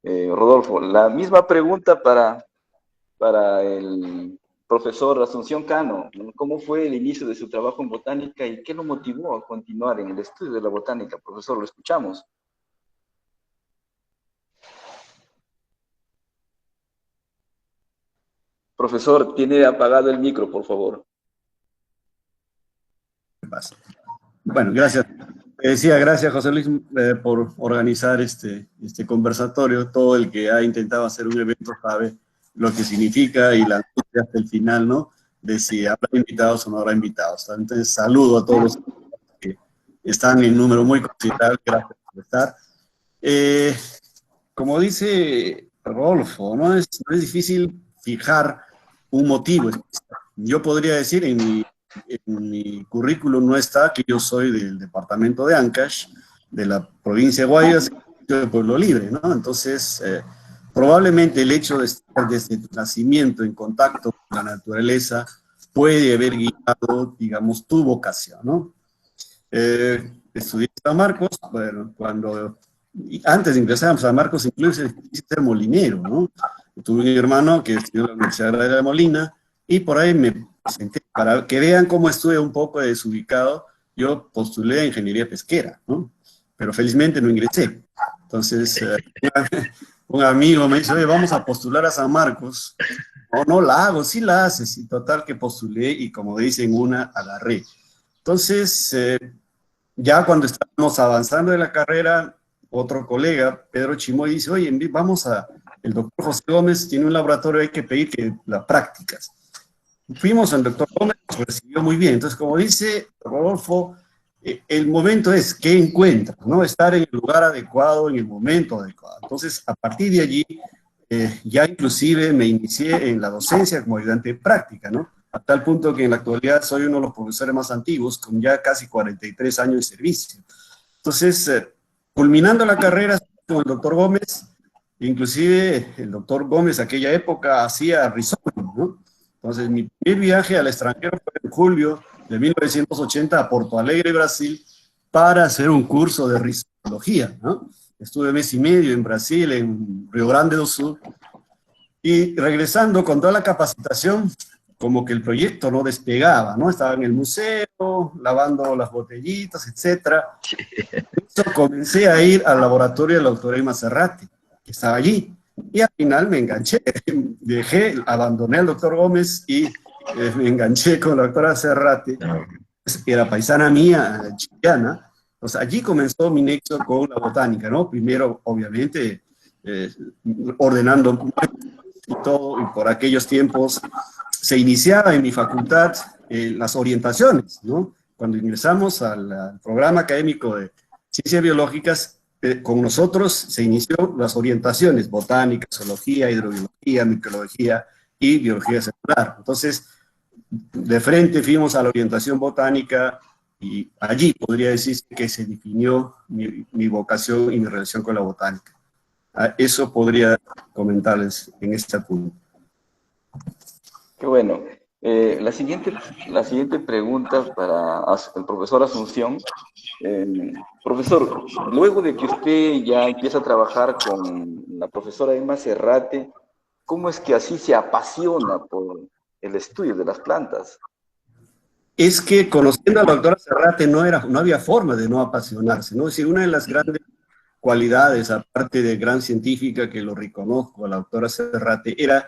Rodolfo, la misma pregunta para el profesor Asunción Cano. ¿Cómo fue el inicio de su trabajo en botánica y qué lo motivó a continuar en el estudio de la botánica? Profesor, lo escuchamos. Profesor, tiene apagado el micro, por favor. Bueno, gracias. Decía, gracias José Luis por organizar este conversatorio. Todo el que ha intentado hacer un evento sabe lo que significa y la angustia hasta el final, ¿no? De si habrá invitados o no habrá invitados. Entonces, saludo a todos los que están en número muy considerable. Gracias por estar. Como dice Rodolfo, no es difícil fijar un motivo. Yo podría decir, en mi currículum no está que yo soy del departamento de Ancash, de la provincia de Guayas, de Pueblo Libre, ¿no? Entonces, probablemente el hecho de estar desde tu nacimiento en contacto con la naturaleza puede haber guiado, digamos, tu vocación, ¿no? Estudié en San Marcos, bueno, antes de ingresar a San Marcos, incluso quise ser molinero, ¿no? Tuve un hermano que estudió en la Universidad de la Molina, y por ahí me presenté, para que vean cómo estuve un poco desubicado, yo postulé a ingeniería pesquera, ¿no? Pero felizmente no ingresé. Entonces, un amigo me dice, oye, vamos a postular a San Marcos. No la hago, sí la haces, y total que postulé, y como dicen, una agarré. Entonces, ya cuando estábamos avanzando en la carrera, otro colega, Pedro Chimoy, dice, oye, el doctor José Gómez tiene un laboratorio, hay que pedir que las prácticas. Fuimos al doctor Gómez, nos recibió muy bien. Entonces, como dice Rodolfo, el momento es qué encuentra, ¿no? Estar en el lugar adecuado, en el momento adecuado. Entonces, a partir de allí, ya inclusive me inicié en la docencia como ayudante de práctica, ¿no? A tal punto que en la actualidad soy uno de los profesores más antiguos, con ya casi 43 años de servicio. Entonces, culminando la carrera con el doctor Gómez, inclusive el doctor Gómez aquella época hacía risotto, ¿no? Entonces, mi primer viaje al extranjero fue en julio de 1980 a Porto Alegre, Brasil, para hacer un curso de rizología, ¿no? Estuve mes y medio en Brasil, en Río Grande do Sul, y regresando con toda la capacitación, como que el proyecto no despegaba, ¿no? Estaba en el museo, lavando las botellitas, etcétera. Entonces comencé a ir al laboratorio de la doctora Emma Serrati, que estaba allí, y al final me enganché, abandoné al doctor Gómez y me enganché con la doctora Serrati, que era paisana mía, chilena. Pues allí comenzó mi nexo con la botánica, ¿no? Primero, obviamente, ordenando y todo, y por aquellos tiempos se iniciaba en mi facultad las orientaciones, ¿no? Cuando ingresamos al programa académico de Ciencias Biológicas, con nosotros se inició las orientaciones, botánica, zoología, hidrobiología, microbiología y biología celular. Entonces, de frente fuimos a la orientación botánica y allí podría decirse que se definió mi vocación y mi relación con la botánica. Eso podría comentarles en este punto. Qué bueno. La siguiente pregunta para el profesor Asunción. Profesor, luego de que usted ya empieza a trabajar con la profesora Emma Serrate, ¿cómo es que así se apasiona por el estudio de las plantas? Es que conociendo a la doctora Serrate no había forma de no apasionarse, ¿no? Es decir, una de las grandes cualidades, aparte de gran científica que lo reconozco, a la doctora Serrate, era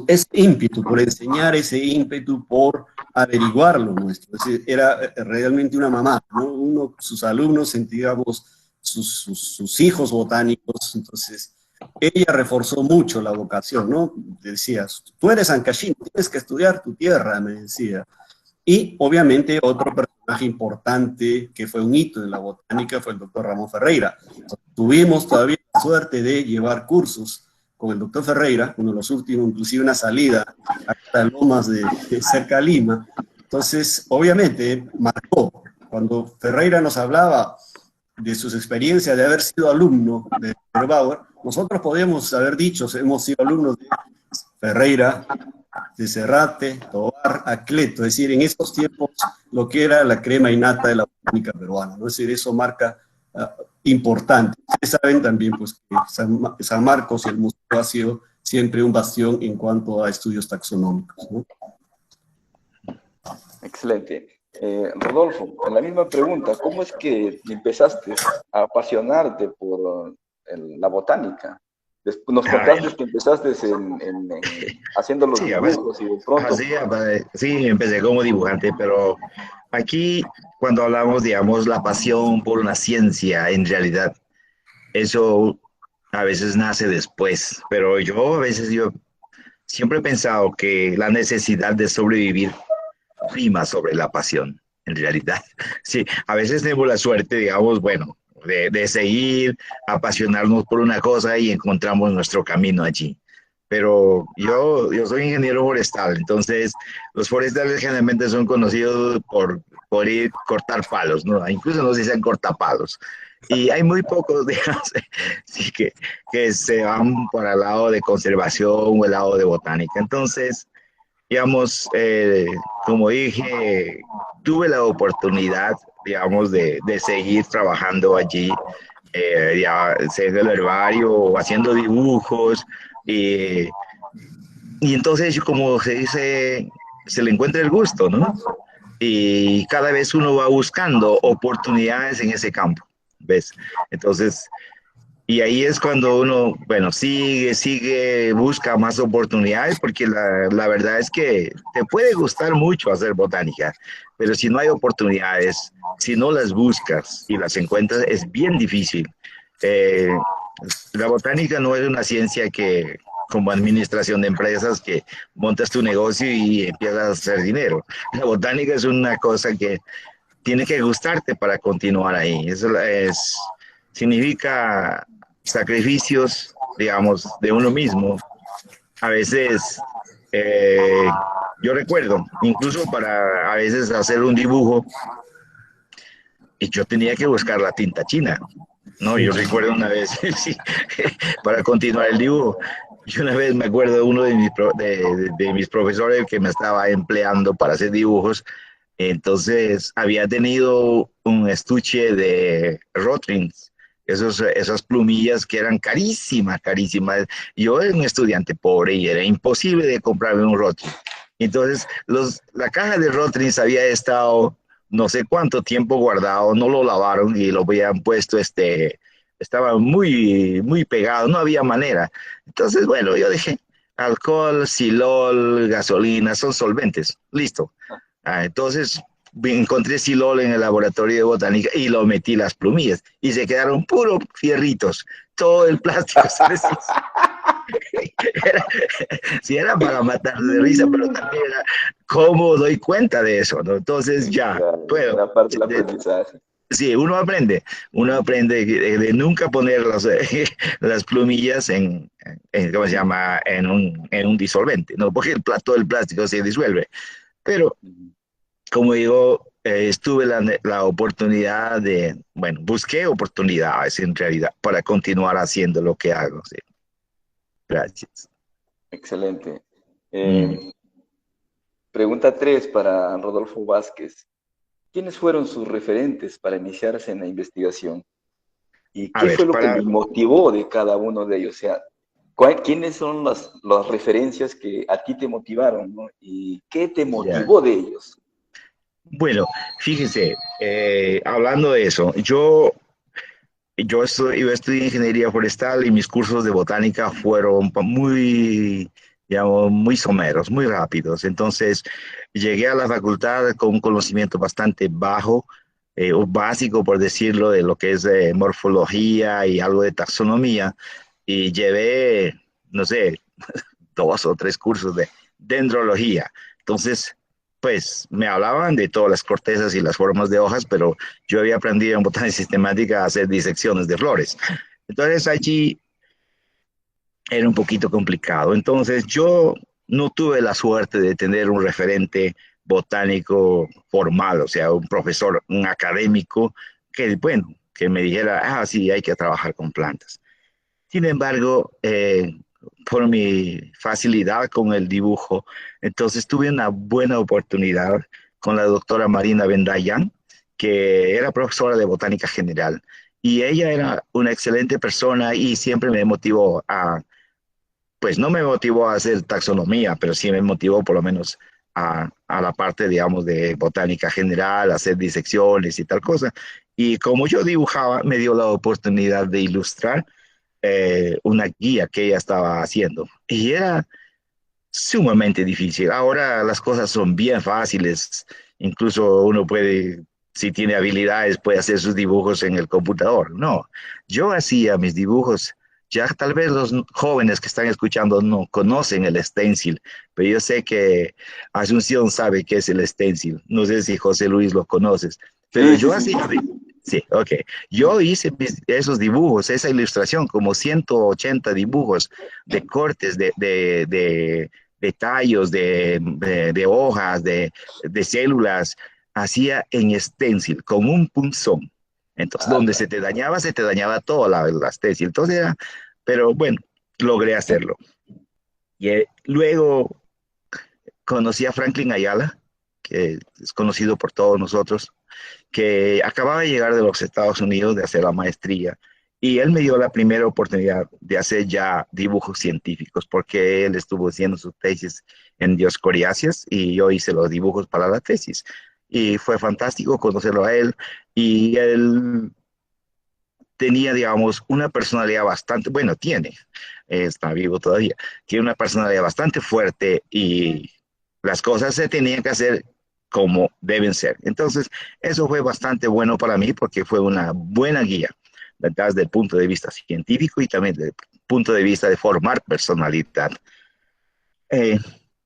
ese ímpetu por enseñar, ese ímpetu por averiguar lo nuestro. Es decir, era realmente una mamá, ¿no? Sus alumnos sentíamos sus hijos botánicos, entonces ella reforzó mucho la vocación, ¿no? Decía, tú eres ancashino, tienes que estudiar tu tierra, me decía. Y obviamente otro personaje importante que fue un hito en la botánica fue el doctor Ramón Ferreira. Tuvimos todavía la suerte de llevar cursos con el doctor Ferreira, uno de los últimos, inclusive una salida hasta Lomas de cerca de Lima. Entonces, obviamente, marcó. Cuando Ferreira nos hablaba de sus experiencias de haber sido alumno de Bauer, nosotros podíamos haber dicho, hemos sido alumnos de Ferreira, de Serrate, Tobar, Acleto, es decir, en estos tiempos lo que era la crema innata de la botánica peruana, ¿no? Es decir, eso marca, importante. Ustedes saben también pues, que San Marcos y el museo ha sido siempre un bastión en cuanto a estudios taxonómicos, ¿no? Excelente. Rodolfo, en la misma pregunta, ¿cómo es que empezaste a apasionarte por la botánica? Nos A ver, contaste que empezaste haciendo los sí, a ver, dibujos y de pronto, así, sí, empecé como dibujante, pero aquí cuando hablamos, digamos, la pasión por una ciencia, en realidad, eso a veces nace después, pero yo siempre he pensado que la necesidad de sobrevivir prima sobre la pasión, en realidad. Sí, a veces tenemos la suerte, digamos, bueno, de seguir, apasionarnos por una cosa y encontramos nuestro camino allí. Pero yo soy ingeniero forestal, entonces los forestales generalmente son conocidos por ir cortar palos, ¿no? Incluso nos dicen cortapalos. Y hay muy pocos, digamos, sí, que se van por el lado de conservación o el lado de botánica. Entonces, digamos, como dije, tuve la oportunidad, digamos, de seguir trabajando allí, ya sea en el herbario, haciendo dibujos, y, y entonces, como se dice, se le encuentra el gusto, ¿no? Y cada vez uno va buscando oportunidades en ese campo, ¿ves? Entonces, y ahí es cuando uno, bueno, sigue, busca más oportunidades, porque la verdad es que te puede gustar mucho hacer botánica, pero si no hay oportunidades, si no las buscas y las encuentras, es bien difícil. Eh, la botánica no es una ciencia que, como administración de empresas, que montas tu negocio y empiezas a hacer dinero. La botánica es una cosa que tiene que gustarte para continuar ahí. Eso significa sacrificios, digamos, de uno mismo. A veces, yo recuerdo, incluso para a veces hacer un dibujo, y yo tenía que buscar la tinta china. No, yo recuerdo una vez, sí, para continuar el dibujo. Yo una vez me acuerdo de uno de mis profesores que me estaba empleando para hacer dibujos. Entonces había tenido un estuche de Rotrins, esas plumillas que eran carísimas, carísimas. Yo era un estudiante pobre y era imposible de comprarme un Rotring. Entonces la caja de Rotrins había estado no sé cuánto tiempo guardado, no lo lavaron y lo habían puesto, estaba muy, muy pegado, no había manera. Entonces, bueno, yo dije, alcohol, silol, gasolina, son solventes, listo. Entonces encontré silol en el laboratorio de botánica y lo metí las plumillas y se quedaron puros fierritos. Todo el plástico se deshizo. Era, sí, era para matar de risa, pero también era cómo doy cuenta de eso, ¿no? Entonces ya, claro, bueno, era parte del aprendizaje. sí, uno aprende de nunca poner las plumillas ¿cómo se llama? En un disolvente, ¿no? Porque todo el plástico se disuelve. Pero como digo, estuve la oportunidad bueno, busqué oportunidades en realidad para continuar haciendo lo que hago. Sí. Gracias. Excelente. Mm. Pregunta 3 para Rodolfo Vázquez. ¿Quiénes fueron sus referentes para iniciarse en la investigación? ¿Y A qué ver, fue lo que le motivó de cada uno de ellos? O sea, ¿quiénes son las referencias que a ti te motivaron, ¿no? ¿Y qué te ya. motivó de ellos? Bueno, fíjense, hablando de eso, yo estudié ingeniería forestal y mis cursos de botánica fueron muy, digamos, muy someros, muy rápidos. Entonces, llegué a la facultad con un conocimiento bastante bajo, o básico, por decirlo, de lo que es morfología y algo de taxonomía. Y llevé, no sé, 2 o 3 cursos de dendrología. Entonces, pues me hablaban de todas las cortezas y las formas de hojas, pero yo había aprendido en botánica sistemática a hacer disecciones de flores. Entonces allí era un poquito complicado. Entonces yo no tuve la suerte de tener un referente botánico formal, o sea, un profesor, un académico que, bueno, que me dijera, ah, sí, hay que trabajar con plantas. Sin embargo, por mi facilidad con el dibujo, entonces tuve una buena oportunidad con la doctora Marina Bendayan, que era profesora de botánica general, Y ella era una excelente persona y siempre me motivó pues no me motivó a hacer taxonomía, pero sí me motivó por lo menos a la parte, digamos, de botánica general, hacer disecciones y tal cosa. Y como yo dibujaba, me dio la oportunidad de ilustrar una guía que ella estaba haciendo. Y era sumamente difícil. Ahora las cosas son bien fáciles. Incluso uno puede, si tiene habilidades, puede hacer sus dibujos en el computador. No, yo hacía mis dibujos. Ya tal vez los jóvenes que están escuchando no conocen el stencil, pero yo sé que Asunción sabe qué es el stencil. No sé si José Luis lo conoces, pero Sí, sí, yo sí. hacía, sí, ok. Yo hice esos dibujos, esa ilustración, como 180 dibujos de cortes de tallos, de hojas, de células, hacía en stencil con un punzón. Entonces, donde se te dañaba toda la stencil. Entonces era, pero bueno, logré hacerlo. Y luego conocí a Franklin Ayala, que es conocido por todos nosotros, que acababa de llegar de los Estados Unidos de hacer la maestría. Y él me dio la primera oportunidad de hacer ya dibujos científicos, porque él estuvo haciendo su tesis en Dioscoriáceas y yo hice los dibujos para la tesis. Y fue fantástico conocerlo a él. Y él tenía, digamos, una personalidad bastante, bueno, tiene, está vivo todavía, tiene una personalidad bastante fuerte y las cosas se tenían que hacer como deben ser. Entonces, eso fue bastante bueno para mí porque fue una buena guía, ¿verdad? Desde el punto de vista científico y también desde el punto de vista de formar personalidad. Eh,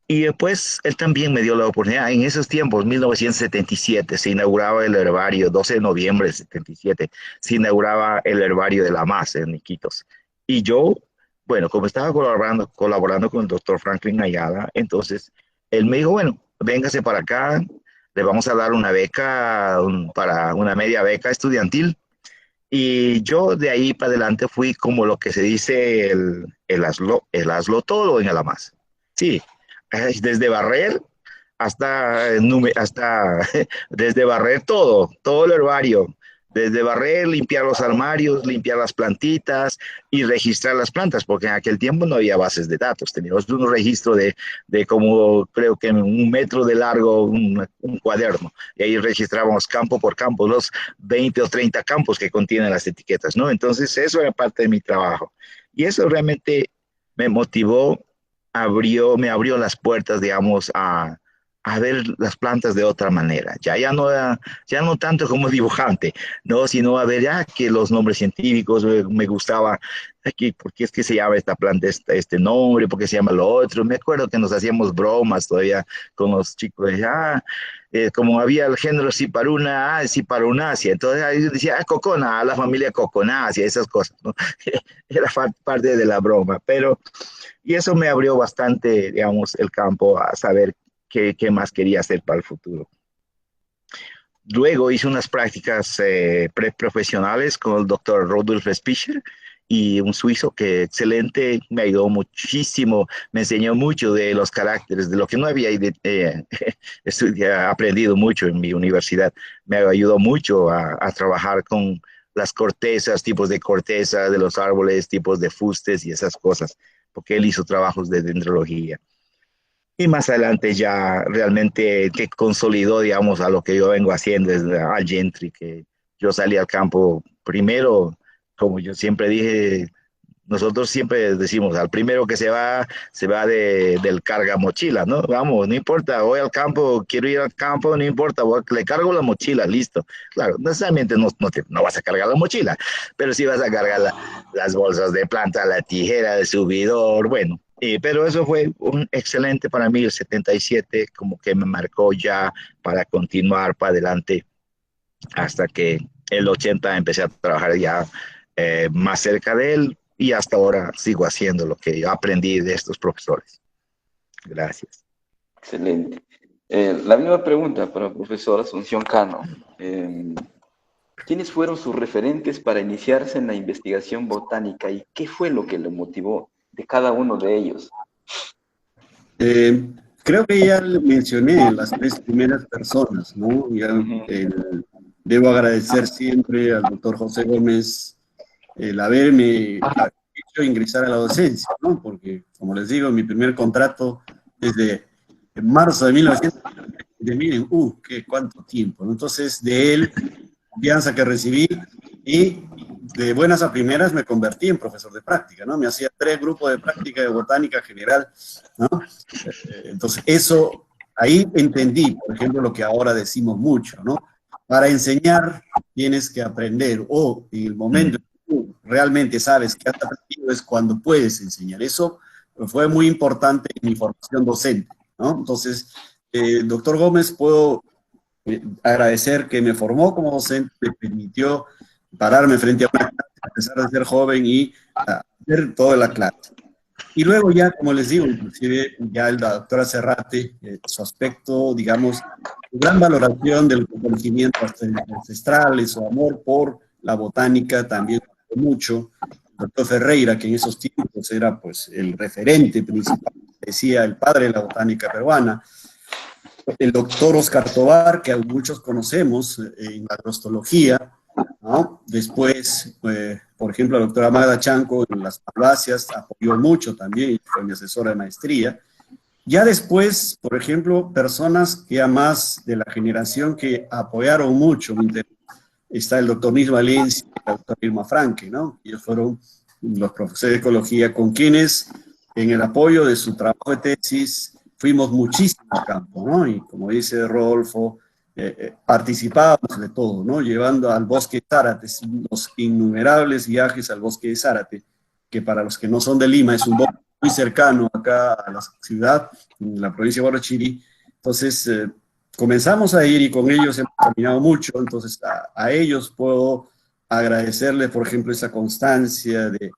y después él también me dio la oportunidad. En esos tiempos, 1977, se inauguraba el herbario, 12 de noviembre de 77, se inauguraba el herbario de la MAS en Iquitos. Y yo, bueno, como estaba colaborando con el doctor Franklin Ayala, entonces él me dijo, bueno, véngase para acá, le vamos a dar una beca, para una media beca estudiantil. Y yo de ahí para adelante fui como lo que se dice el hazlo todo en el AMAS. Sí, desde barrer hasta desde barrer todo el herbario, desde barrer, limpiar los armarios, limpiar las plantitas y registrar las plantas, porque en aquel tiempo no había bases de datos, teníamos un registro de como creo que 1 metro de largo, un cuaderno, y ahí registrábamos campo por campo, los 20 o 30 campos que contienen las etiquetas, ¿no? Entonces eso era parte de mi trabajo. Y eso realmente me motivó, me abrió las puertas, digamos, a ver las plantas de otra manera. Ya no tanto como dibujante, no, sino a ver ya que los nombres científicos me gustaba, aquí, ¿por qué es que se llama esta planta este nombre? ¿Por qué se llama lo otro? Me acuerdo que nos hacíamos bromas todavía con los chicos, como había el género Ciparuna, Ciparunaceae, entonces ahí decía, Cocona, la familia Coconácea, esas cosas, ¿no? Era parte de la broma, pero y eso me abrió bastante, digamos, el campo a saber qué más quería hacer para el futuro. Luego hice unas prácticas preprofesionales con el doctor Rodolf Spischer y un suizo que excelente, me ayudó muchísimo, me enseñó mucho de los caracteres, de lo que no había aprendido mucho en mi universidad. Me ayudó mucho a trabajar con las cortezas, tipos de corteza de los árboles, tipos de fustes y esas cosas, porque él hizo trabajos de dendrología. Y más adelante ya realmente que consolidó, digamos, a lo que yo vengo haciendo es al Gentry, que yo salí al campo primero, como yo siempre dije, nosotros siempre decimos, al primero que se va del carga mochila, ¿no? Vamos, no importa, voy al campo, quiero ir al campo, no importa, le cargo la mochila, listo. Claro, necesariamente no vas a cargar la mochila, pero sí vas a cargar las bolsas de planta, la tijera, el subidor, bueno. Pero eso fue un excelente para mí, el 77, como que me marcó ya para continuar para adelante hasta que el 80 empecé a trabajar ya más cerca de él y hasta ahora sigo haciendo lo que yo aprendí de estos profesores. Gracias. Excelente. La misma pregunta para el profesor Asunción Cano. ¿Quiénes fueron sus referentes para iniciarse en la investigación botánica y qué fue lo que le motivó de cada uno de ellos? Creo que ya le mencioné las tres primeras personas, ¿no? Ya, Ujú. Debo agradecer siempre al doctor José Gómez el haberme hecho ingresar a la docencia, ¿no? Porque, como les digo, mi primer contrato desde marzo de 1900, miren, cuánto tiempo, ¿no? Entonces, de él, confianza que recibí, y de buenas a primeras me convertí en profesor de práctica, ¿no? Me hacía 3 grupos de práctica de botánica general, ¿no? Entonces, eso, ahí entendí, por ejemplo, lo que ahora decimos mucho, ¿no? Para enseñar tienes que aprender, o en el momento que tú realmente sabes que has aprendido es cuando puedes enseñar. Eso fue muy importante en mi formación docente, ¿no? Entonces, doctor Gómez, puedo agradecer que me formó como docente, me permitió pararme frente a una clase, a pesar de ser joven, y hacer toda la clase. Y luego ya, como les digo, inclusive ya la doctora Serrate, su aspecto, digamos, su gran valoración del conocimiento ancestral, su amor por la botánica también mucho. El doctor Ferreira, que en esos tiempos era pues el referente principal, decía el padre de la botánica peruana. El doctor Oscar Tobar, que muchos conocemos en la agrostología, ¿no? Después, por ejemplo, la doctora Magda Chanco en las farmacias apoyó mucho también, fue mi asesora de maestría. Ya después, por ejemplo, personas que ya más de la generación que apoyaron mucho, está el doctor Luis Valencia y la doctora Irma Franque, ¿no? Ellos fueron los profesores de ecología con quienes, en el apoyo de su trabajo de tesis, fuimos muchísimo a campo, ¿no? Y como dice Rodolfo, participábamos de todo, ¿no? Llevando al bosque de Zárate, los innumerables viajes al bosque de Zárate, que para los que no son de Lima es un bosque muy cercano acá a la ciudad, en la provincia de Huarochirí. Entonces, comenzamos a ir y con ellos hemos caminado mucho, entonces a ellos puedo agradecerles, por ejemplo, esa constancia de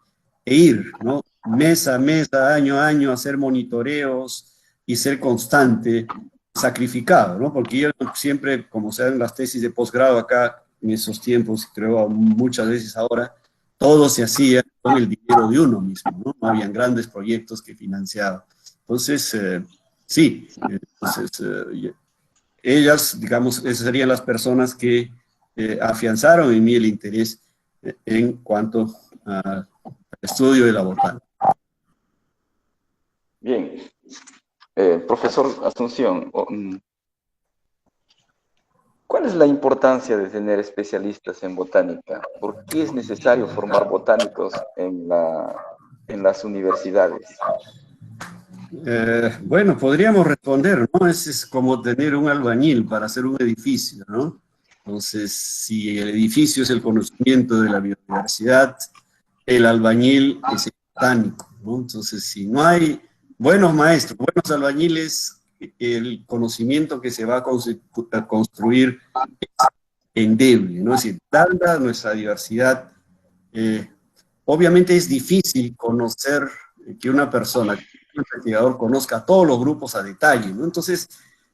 ir, ¿no? Mes a mes, año a año, hacer monitoreos y ser constante, sacrificado, ¿no? Porque yo siempre, como se dan las tesis de posgrado acá en esos tiempos, creo muchas veces ahora, todo se hacía con el dinero de uno mismo, ¿no? No habían grandes proyectos que financiaban. Entonces, sí, entonces, ellas, digamos, esas serían las personas que afianzaron en mí el interés en cuanto al estudio de la botánica. Bien. Profesor Asunción, ¿cuál es la importancia de tener especialistas en botánica? ¿Por qué es necesario formar botánicos en las universidades? Bueno, podríamos responder, ¿no? Es como tener un albañil para hacer un edificio, ¿no? Entonces, si el edificio es el conocimiento de la biodiversidad, el albañil es el botánico, ¿no? Entonces, si no hay buenos maestros, buenos albañiles, el conocimiento que se va a construir es endeble, ¿no? Es decir, dada nuestra diversidad, obviamente es difícil conocer que una persona, un investigador, conozca todos los grupos a detalle, ¿no? Entonces,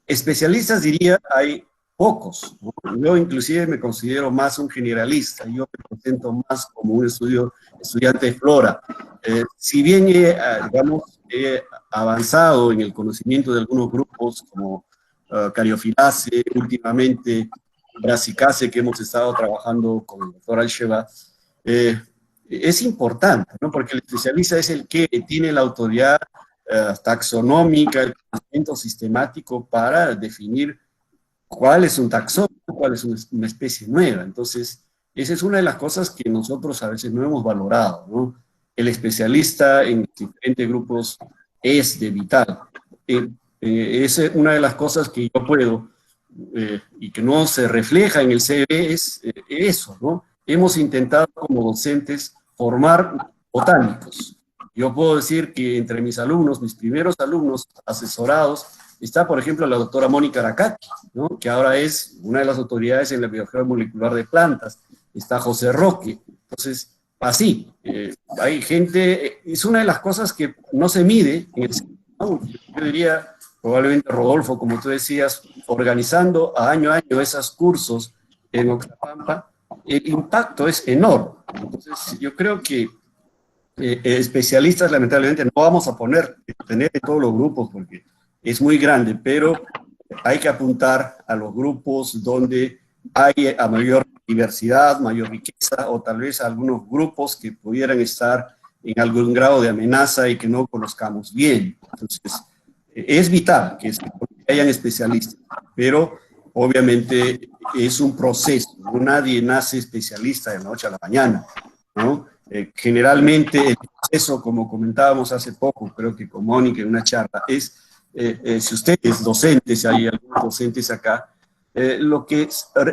especialistas diría, hay pocos, ¿no? Yo inclusive me considero más un generalista, yo me presento más como un estudiante de flora. Si bien digamos, he avanzado en el conocimiento de algunos grupos como Cariophyllaceae, últimamente Brassicaceae, que hemos estado trabajando con el doctor Alsheba, es importante, ¿no? Porque el especialista es el que tiene la autoridad taxonómica, el conocimiento sistemático para definir cuál es un taxón, cuál es una especie nueva. Entonces, esa es una de las cosas que nosotros a veces no hemos valorado, ¿no? El especialista en diferentes grupos es de vital. Es una de las cosas que yo puedo, y que no se refleja en el CV, es eso, ¿no? Hemos intentado como docentes formar botánicos. Yo puedo decir que entre mis alumnos, mis primeros alumnos asesorados, está, por ejemplo, la doctora Mónica Aracaki, ¿no? Que ahora es una de las autoridades en la biología molecular de plantas. Está José Roque. Entonces, así, hay gente, es una de las cosas que no se mide en el, ¿no? Yo diría, probablemente Rodolfo, como tú decías, organizando a año esos cursos en Oxapampa, el impacto es enorme. Entonces, yo creo que especialistas, lamentablemente, no vamos a tener en todos los grupos porque es muy grande, pero hay que apuntar a los grupos donde hay a mayor diversidad, mayor riqueza, o tal vez algunos grupos que pudieran estar en algún grado de amenaza y que no conozcamos bien. Entonces, es vital que hayan especialistas, pero obviamente es un proceso, ¿no? Nadie nace especialista de la noche a la mañana, ¿no? Generalmente el proceso, como comentábamos hace poco, creo que con Mónica en una charla, es, si usted es docente, si hay algunos docentes acá, lo que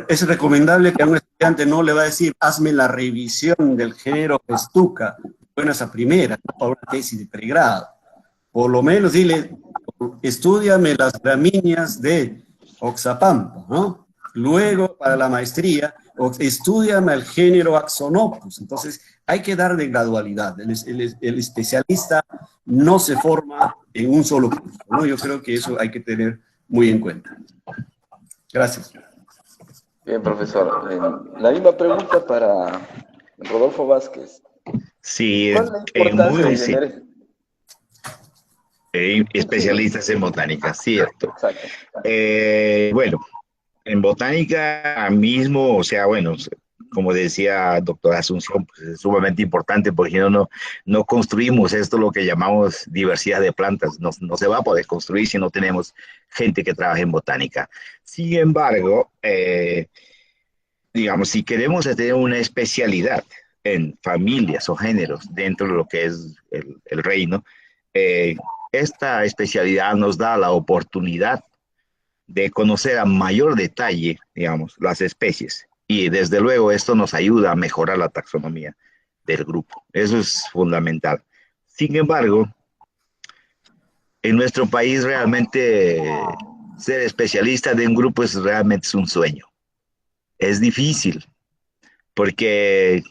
es recomendable que a un estudiante no le va a decir, hazme la revisión del género Festuca, buenas a primera, ¿no? Para una tesis de pregrado. Por lo menos dile, estudiame las gramíneas de Oxapampa, ¿no? Luego, para la maestría, estudiame el género Axonopus. Entonces, hay que dar de gradualidad. El especialista no se forma en un solo curso, ¿no? Yo creo que eso hay que tener muy en cuenta. Gracias. Bien, profesor. La misma pregunta para Rodolfo Vázquez. Sí, ¿Cuál es la importancia de sí, tener... especialistas en botánica, cierto. Exacto. Bueno, en botánica mismo, o sea, bueno, como decía doctora Asunción, pues es sumamente importante porque si no, no construimos esto, lo que llamamos diversidad de plantas. No se va a poder construir si no tenemos gente que trabaje en botánica. Sin embargo, digamos, si queremos tener una especialidad en familias o géneros dentro de lo que es el reino, eh, esta especialidad nos da la oportunidad de conocer a mayor detalle, digamos, las especies. Y desde luego esto nos ayuda a mejorar la taxonomía del grupo. Eso es fundamental. Sin embargo, en nuestro país realmente ser especialista de un grupo es un sueño. Es difícil porque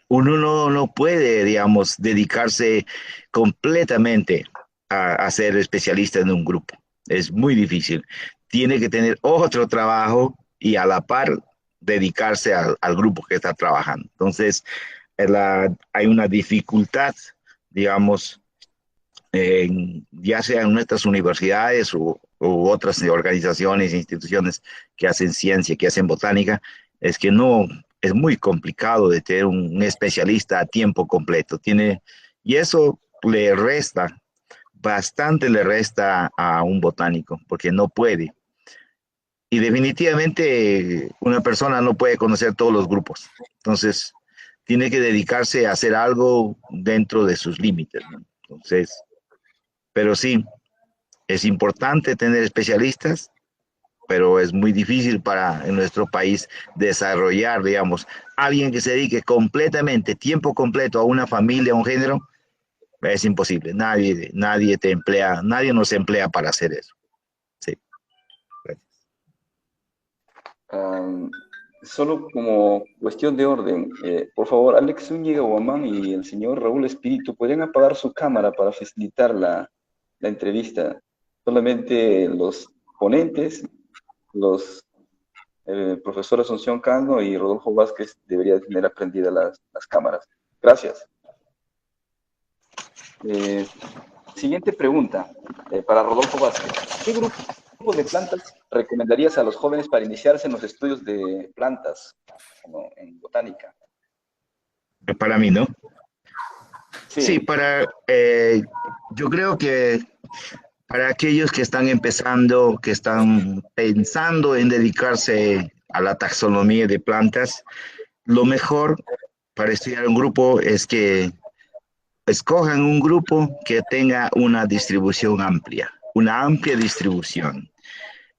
uno no puede, digamos, dedicarse completamente a ser especialista en un grupo. Es muy difícil. Tiene que tener otro trabajo y a la par dedicarse al grupo que está trabajando. Entonces, hay una dificultad, digamos, ya sea en nuestras universidades u otras organizaciones e instituciones que hacen ciencia, que hacen botánica, es que no, es muy complicado de tener un especialista a tiempo completo. Y eso le resta, bastante le resta a un botánico, porque no puede. Y definitivamente una persona no puede conocer todos los grupos. Entonces, tiene que dedicarse a hacer algo dentro de sus límites, ¿no? Entonces, pero sí, es importante tener especialistas, pero es muy difícil en nuestro país desarrollar, digamos, alguien que se dedique completamente, tiempo completo a una familia, a un género, es imposible. Nadie te emplea, nadie nos emplea para hacer eso. Sí. Gracias. Solo como cuestión de orden, por favor, Alex Zúñiga Guamán y el señor Raúl Espíritu, ¿podrían apagar su cámara para facilitar la entrevista? Solamente los ponentes, los profesor Asunción Cano y Rodolfo Vázquez deberían tener aprendidas las cámaras. Gracias. Siguiente pregunta para Rodolfo Vázquez. ¿Qué grupo de plantas recomendarías a los jóvenes para iniciarse en los estudios de plantas en botánica? Para mí, ¿no? Sí, Sí. yo creo que para aquellos que están empezando, que están pensando en dedicarse a la taxonomía de plantas, lo mejor para estudiar un grupo es que escojan un grupo que tenga una amplia distribución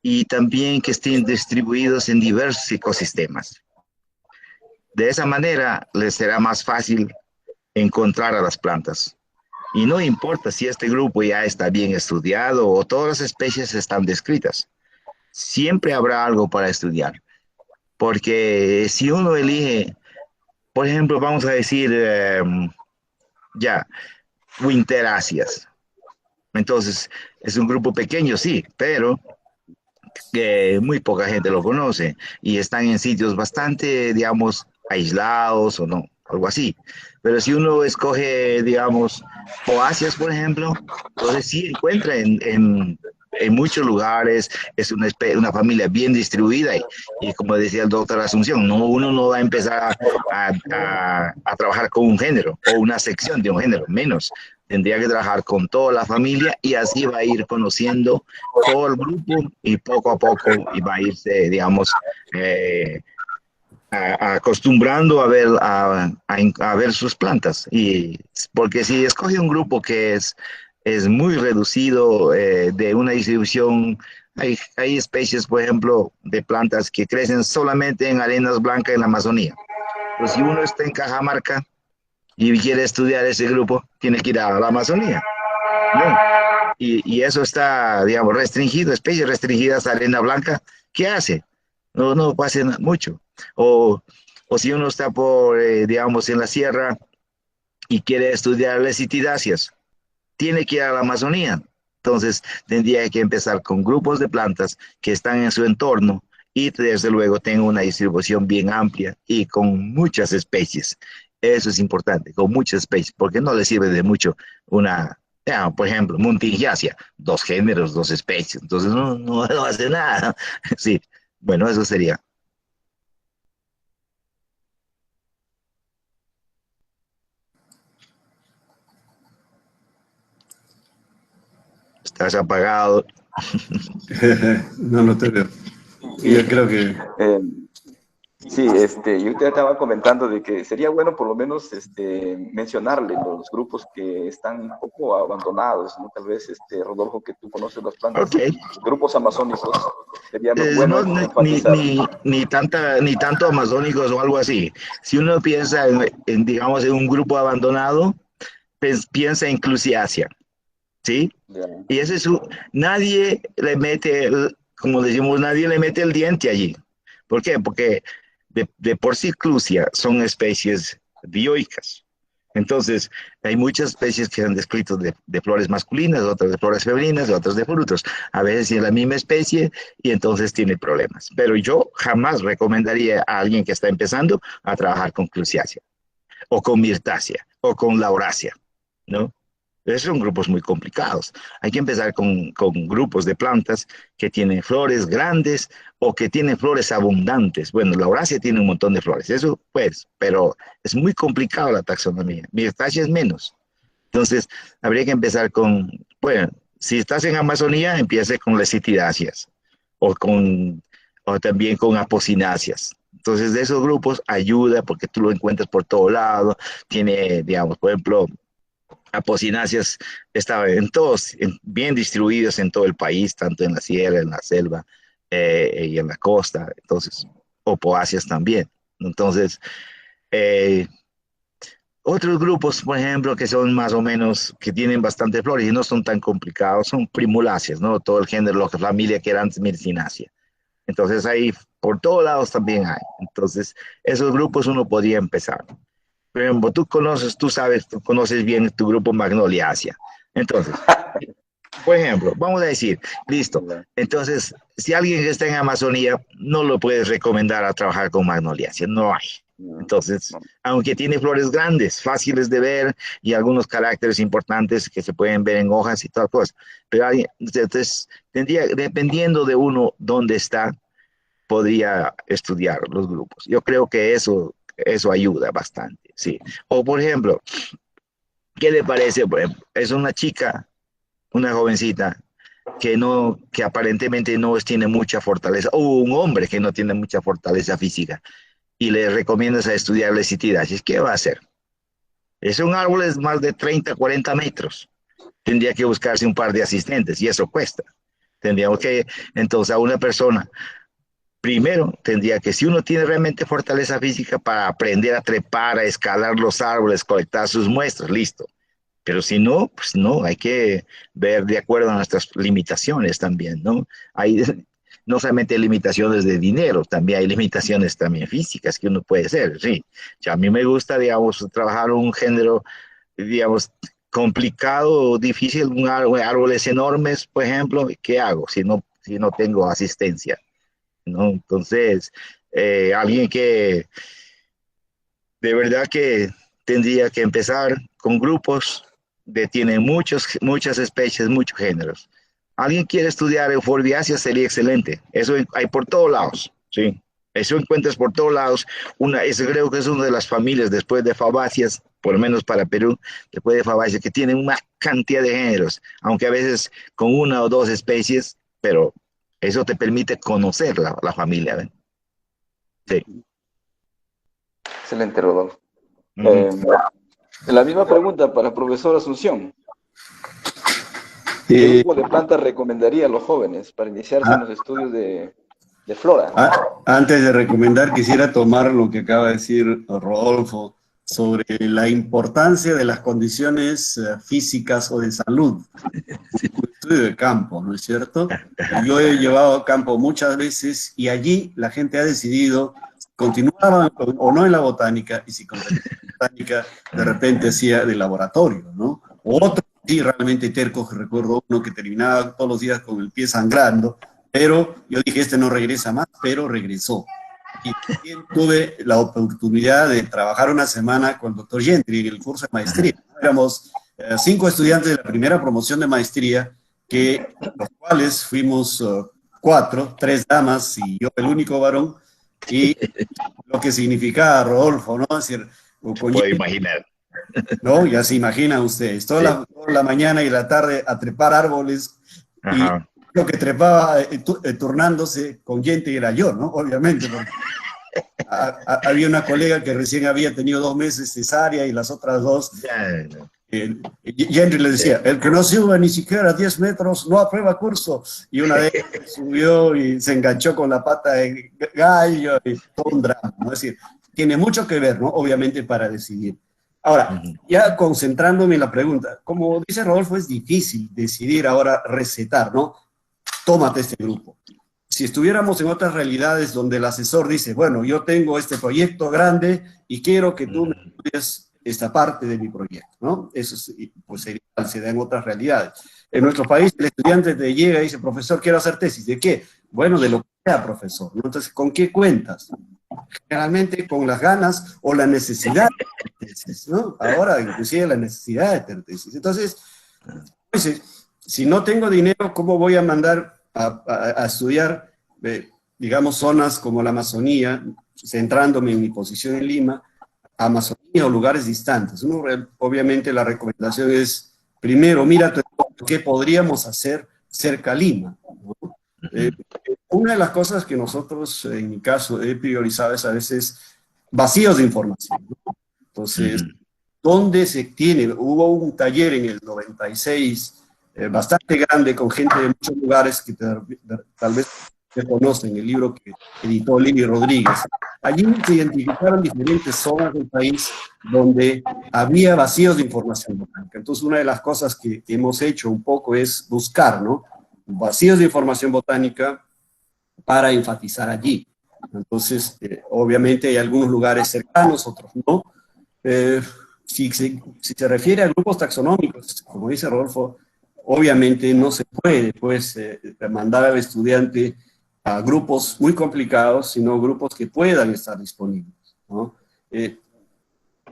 y también que estén distribuidos en diversos ecosistemas. De esa manera les será más fácil encontrar a las plantas. Y no importa si este grupo ya está bien estudiado o todas las especies están descritas, siempre habrá algo para estudiar. Porque si uno elige, por ejemplo, vamos a decir, ya, Winteráceas. Entonces, es un grupo pequeño, sí, pero muy poca gente lo conoce y están en sitios bastante, digamos, aislados o no, algo así. Pero si uno escoge, digamos, Poaceas, por ejemplo, entonces sí encuentra en muchos lugares, es una familia bien distribuida y como decía el doctor Asunción, no, uno no va a empezar a trabajar con un género o una sección de un género, menos. Tendría que trabajar con toda la familia y así va a ir conociendo todo el grupo y poco a poco y va a irse, digamos, acostumbrando a ver, a ver sus plantas. Y porque si escoge un grupo que es muy reducido de una distribución, hay especies, por ejemplo, de plantas que crecen solamente en arenas blancas en la Amazonía. Pues si uno está en Cajamarca y quiere estudiar ese grupo, tiene que ir a la Amazonía, ¿no? Y eso está, digamos, restringido, especies restringidas a arena blanca, ¿qué hace? No, no pasa mucho. O, o si uno está por, digamos, en la sierra y quiere estudiar lesitidáceas, tiene que ir a la Amazonía. Entonces, tendría que empezar con grupos de plantas que están en su entorno y desde luego tenga una distribución bien amplia y con muchas especies. Eso es importante, con muchas especies, porque no le sirve de mucho una, por ejemplo, Muntingiacia, dos géneros, dos especies, entonces no hace nada. Sí, bueno, eso sería. Estás apagado. No lo te veo. Sí, Yo creo que eh, sí, yo te estaba comentando de que sería bueno por lo menos mencionarle los grupos que están un poco abandonados, ¿no? Tal vez, Rodolfo, que tú conoces las plantas, Ok. grupos amazónicos, sería bueno No, enfatizar. ni tanto amazónicos o algo así. Si uno piensa digamos, en un grupo abandonado, pues, piensa en Clusiacia, ¿sí? Ya. Y ese es nadie le mete, como decimos, nadie le mete el diente allí. ¿Por qué? Porque de por sí Clusia son especies dioicas. Entonces, hay muchas especies que se han descrito de flores masculinas, otras de flores femeninas, otras de frutos. A veces es la misma especie y entonces tiene problemas. Pero yo jamás recomendaría a alguien que está empezando a trabajar con Clusiacia, o con Mirtácea, o con Lauracia, ¿no? Esos son grupos muy complicados. Hay que empezar con grupos de plantas que tienen flores grandes o que tienen flores abundantes. Bueno, la Lauracia tiene un montón de flores, eso pues, pero es muy complicado la taxonomía. Mirtácea es menos. Entonces, habría que empezar con, bueno, si estás en Amazonía, empiece con lesitidáceas o, o también con apocináceas. Entonces, de esos grupos ayuda porque tú lo encuentras por todo lado. Tiene, digamos, por ejemplo, apocináceas estaban en todos, bien distribuidos en todo el país, tanto en la sierra, en la selva y en la costa. Entonces, opoáceas también. Entonces, eh, otros grupos, por ejemplo, que son más o menos, que tienen bastante flores y no son tan complicados, son primuláceas, ¿no? Todo el género, la familia que era antes medicinácea. Entonces ahí por todos lados también hay. Entonces, esos grupos uno podría empezar. Por ejemplo, tú sabes, tú conoces bien tu grupo Magnoliaceae. Entonces, por ejemplo, vamos a decir, listo. Entonces, si alguien que está en Amazonía, no lo puedes recomendar a trabajar con Magnoliaceae, no hay. No, Entonces, no. aunque tiene flores grandes, fáciles de ver y algunos caracteres importantes que se pueden ver en hojas y todas cosas, pero entonces tendría, dependiendo de uno dónde está, podría estudiar los grupos. Yo creo que eso ayuda bastante, sí. O por ejemplo, ¿qué le parece? Por ejemplo, es una chica, una jovencita que aparentemente no tiene mucha fortaleza, o un hombre que no tiene mucha fortaleza física, y le recomiendas a estudiar lesitidasis, ¿qué va a hacer? Es un árbol de más de 30, 40 metros. Tendría que buscarse un par de asistentes y eso cuesta. Tendríamos que, entonces, a una persona, primero, tendría que, si uno tiene realmente fortaleza física para aprender a trepar, a escalar los árboles, colectar sus muestras, listo. Pero si no, pues no, hay que ver de acuerdo a nuestras limitaciones también, ¿no? Hay no solamente limitaciones de dinero, también hay limitaciones también físicas que uno puede hacer, sí. Ya a mí me gusta, digamos, trabajar un género, digamos, complicado o difícil, árboles enormes, por ejemplo, ¿qué hago si no tengo asistencia? ¿No? Entonces, alguien que de verdad que tendría que empezar con grupos de tienen muchas especies, muchos géneros. alguien quiere estudiar euforbiácea, sería excelente. Eso hay por todos lados, ¿sí? Eso encuentras por todos lados. Eso creo que es una de las familias después de Fabaceas, por lo menos para Perú, después de Fabaceas, que tienen una cantidad de géneros, aunque a veces con una o dos especies, pero eso te permite conocer la familia, ¿ven? Sí. Excelente, Rodolfo. Ujú. La misma pregunta para el profesor Asunción. ¿Qué Eh, grupo de plantas recomendaría a los jóvenes para iniciarse en ah, los estudios de flora? Antes de recomendar, quisiera tomar lo que acaba de decir Rodolfo sobre la importancia de las condiciones físicas o de salud. Un estudio de campo, ¿no es cierto? Yo he llevado a campo muchas veces y allí la gente ha decidido si continuaba o no en la botánica, y si continuaba en la botánica, de repente hacía de laboratorio, ¿no? O otros sí realmente tercos, recuerdo uno que terminaba todos los días con el pie sangrando, pero yo dije, este no regresa más, pero regresó. Y también tuve la oportunidad de trabajar una semana con el doctor Gentry en el curso de maestría. Éramos 5 estudiantes de la primera promoción de maestría, que los cuales fuimos 4, 3 damas y yo el único varón, y lo que significaba Rodolfo, ¿no? Es decir, con Puedo imaginar. ¿no? Ya se imaginan ustedes, Sí. toda la mañana y la tarde a trepar árboles, y Ajá. lo que trepaba turnándose con gente era yo, ¿no? Obviamente, porque había una colega que recién había tenido 2 meses cesárea y las otras dos, Ya, no. y Henry le Sí. decía, el que no suba ni siquiera 10 metros no aprueba curso, y una de ellas subió y se enganchó con la pata de gallo y todo un drama, ¿no? Es decir, tiene mucho que ver, ¿no? Obviamente para decidir. Ahora, Ujú. ya concentrándome en la pregunta, como dice Rodolfo, es difícil decidir ahora recetar, ¿no? Tómate este grupo. Si estuviéramos en otras realidades donde el asesor dice, bueno, yo tengo este proyecto grande y quiero que tú me Ujú. estudies esta parte de mi proyecto, ¿no? Eso pues se da en otras realidades. En nuestro país el estudiante te llega y dice, profesor, quiero hacer tesis. ¿De qué? Bueno, de lo que sea, profesor, ¿no? Entonces, ¿con qué cuentas? Generalmente con las ganas o la necesidad de tesis, ¿no? Ahora, inclusive la necesidad de tener tesis. Entonces, pues, si no tengo dinero, ¿cómo voy a mandar a estudiar, digamos, zonas como la Amazonía, centrándome en mi posición en Lima, Amazonía o lugares distantes? Obviamente la recomendación es, primero, mira qué podríamos hacer cerca a Lima, ¿no? Eh, una de las cosas que nosotros, en mi caso, he priorizado es a veces vacíos de información, ¿no? Entonces, Ujú. ¿dónde se tiene? Hubo un taller en el 96 bastante grande con gente de muchos lugares que tal vez se conocen, el libro que editó Lili Rodríguez. Allí se identificaron diferentes zonas del país donde había vacíos de información botánica. Entonces, una de las cosas que hemos hecho un poco es buscar, ¿no? Vacíos de información botánica para enfatizar allí. Entonces, obviamente hay algunos lugares cercanos, otros no. Eh, si se refiere a grupos taxonómicos, como dice Rodolfo, obviamente no se puede pues, mandar al estudiante a grupos muy complicados, sino grupos que puedan estar disponibles, ¿no?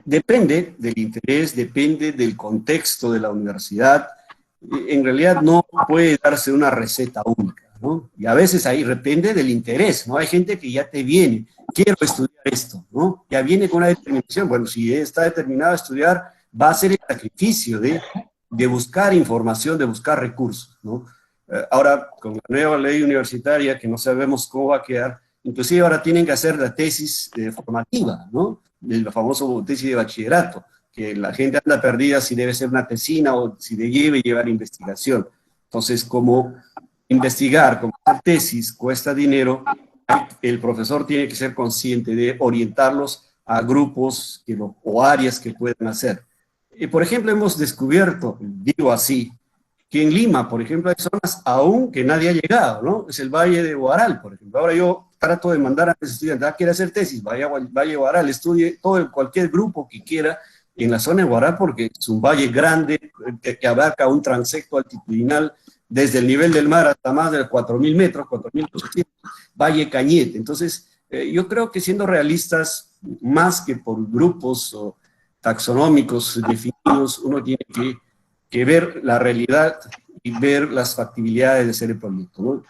Depende del interés, depende del contexto de la universidad. En realidad no puede darse una receta única, ¿no? Y a veces ahí depende del interés, ¿no? Hay gente que ya te viene, quiero estudiar esto, ¿no? Ya viene con una determinación. Bueno, si está determinado a estudiar, va a hacer el sacrificio de buscar información, de buscar recursos, ¿no? Ahora, con la nueva ley universitaria, que no sabemos cómo va a quedar, inclusive ahora tienen que hacer la tesis formativa, ¿no? El famoso tesis de bachillerato, que la gente anda perdida si debe ser una tesina o si debe llevar investigación. Entonces, como investigar, como hacer tesis cuesta dinero, el profesor tiene que ser consciente de orientarlos a grupos o áreas que puedan hacer. Por ejemplo, hemos descubierto, digo así, que en Lima, por ejemplo, hay zonas aún que nadie ha llegado, ¿no? Es el Valle de Huaral, por ejemplo. Ahora yo trato de mandar a mis estudiantes, quiere hacer tesis, vaya al Valle de Huaral, estudie cualquier grupo que quiera en la zona de Huaral, porque es un valle grande que abarca un transecto altitudinal desde el nivel del mar hasta más de 4.000 metros, 4.800, Valle Cañete. Entonces, yo creo que siendo realistas, más que por grupos taxonómicos definidos, uno tiene que ver la realidad y ver las factibilidades de hacer el proyecto, ¿no?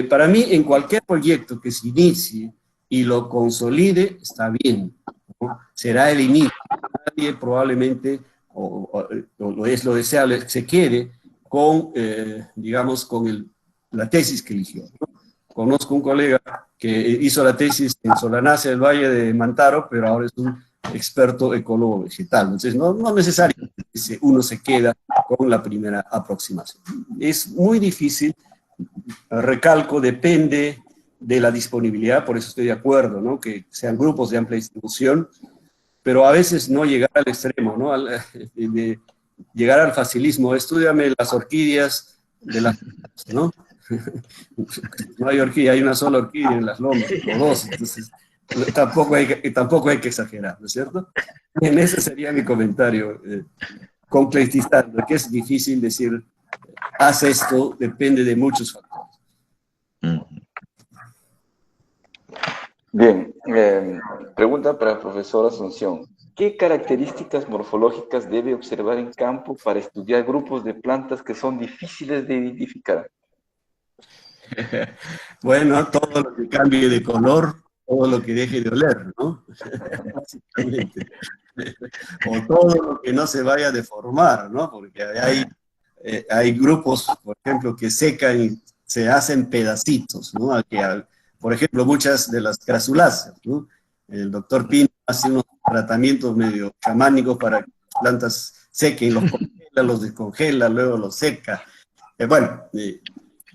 Para mí, en cualquier proyecto que se inicie y lo consolide, está bien, ¿no? Será el inicio. Nadie probablemente, o es lo deseable, que se quede con, digamos, con la tesis que eligió, ¿no? Conozco un colega que hizo la tesis en Solanace del Valle de Mantaro, pero ahora es un experto ecólogo vegetal. Entonces, no necesariamente uno se queda con la primera aproximación. Es muy difícil, recalco, depende de la disponibilidad, por eso estoy de acuerdo, ¿no? Que sean grupos de amplia distribución, pero a veces no llegar al extremo, ¿no? De llegar al facilismo. Estudiame las orquídeas de las, ¿no? No hay orquídea, hay una sola orquídea en las lomas, o dos, entonces tampoco hay que exagerar, ¿no es cierto? Bien, ese sería mi comentario, concretizando, que es difícil decir, haz esto, depende de muchos factores. Bien, pregunta para el profesor Asunción. ¿Qué características morfológicas debe observar en campo para estudiar grupos de plantas que son difíciles de identificar? Bueno, todo lo que cambie de color, todo lo que deje de oler, ¿no? Básicamente. O todo lo que no se vaya a deformar, ¿no? Porque hay grupos, por ejemplo, que secan y se hacen pedacitos, ¿no? Por ejemplo, muchas de las crasuláceas, ¿no? El doctor Pino hace unos tratamientos medio chamánicos para que las plantas sequen, los congela, los descongela, luego los seca.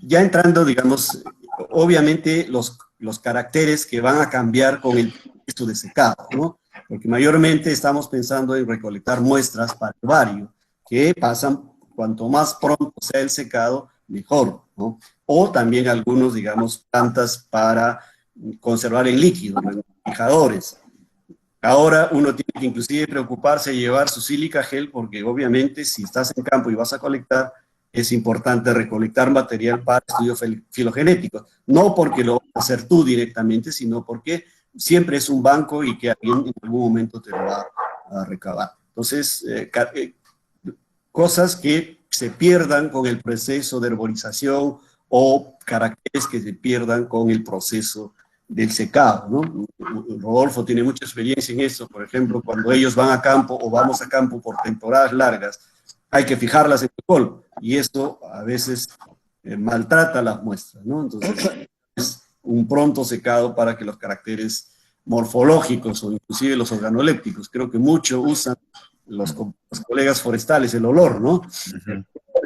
Ya entrando, digamos, obviamente los caracteres que van a cambiar con el proceso de secado, ¿no? Porque mayormente estamos pensando en recolectar muestras para el herbarios, que pasan, cuanto más pronto sea el secado, mejor, ¿no? O también algunos, digamos, plantas para conservar el líquido, los fijadores. Ahora uno tiene que inclusive preocuparse de llevar su sílica gel, porque obviamente si estás en campo y vas a colectar, es importante recolectar material para estudios filogenéticos. No porque lo vas a hacer tú directamente, sino porque siempre es un banco y que alguien en algún momento te lo va a recabar. Entonces, cosas que se pierdan con el proceso de herborización o caracteres que se pierdan con el proceso del secado, ¿no? Rodolfo tiene mucha experiencia en eso, por ejemplo, cuando ellos van a campo o vamos a campo por temporadas largas, hay que fijarlas en el polvo, y esto a veces maltrata las muestras, ¿no? Entonces, es un pronto secado para que los caracteres morfológicos o inclusive los organolépticos, creo que mucho usan los colegas forestales, el olor, ¿no?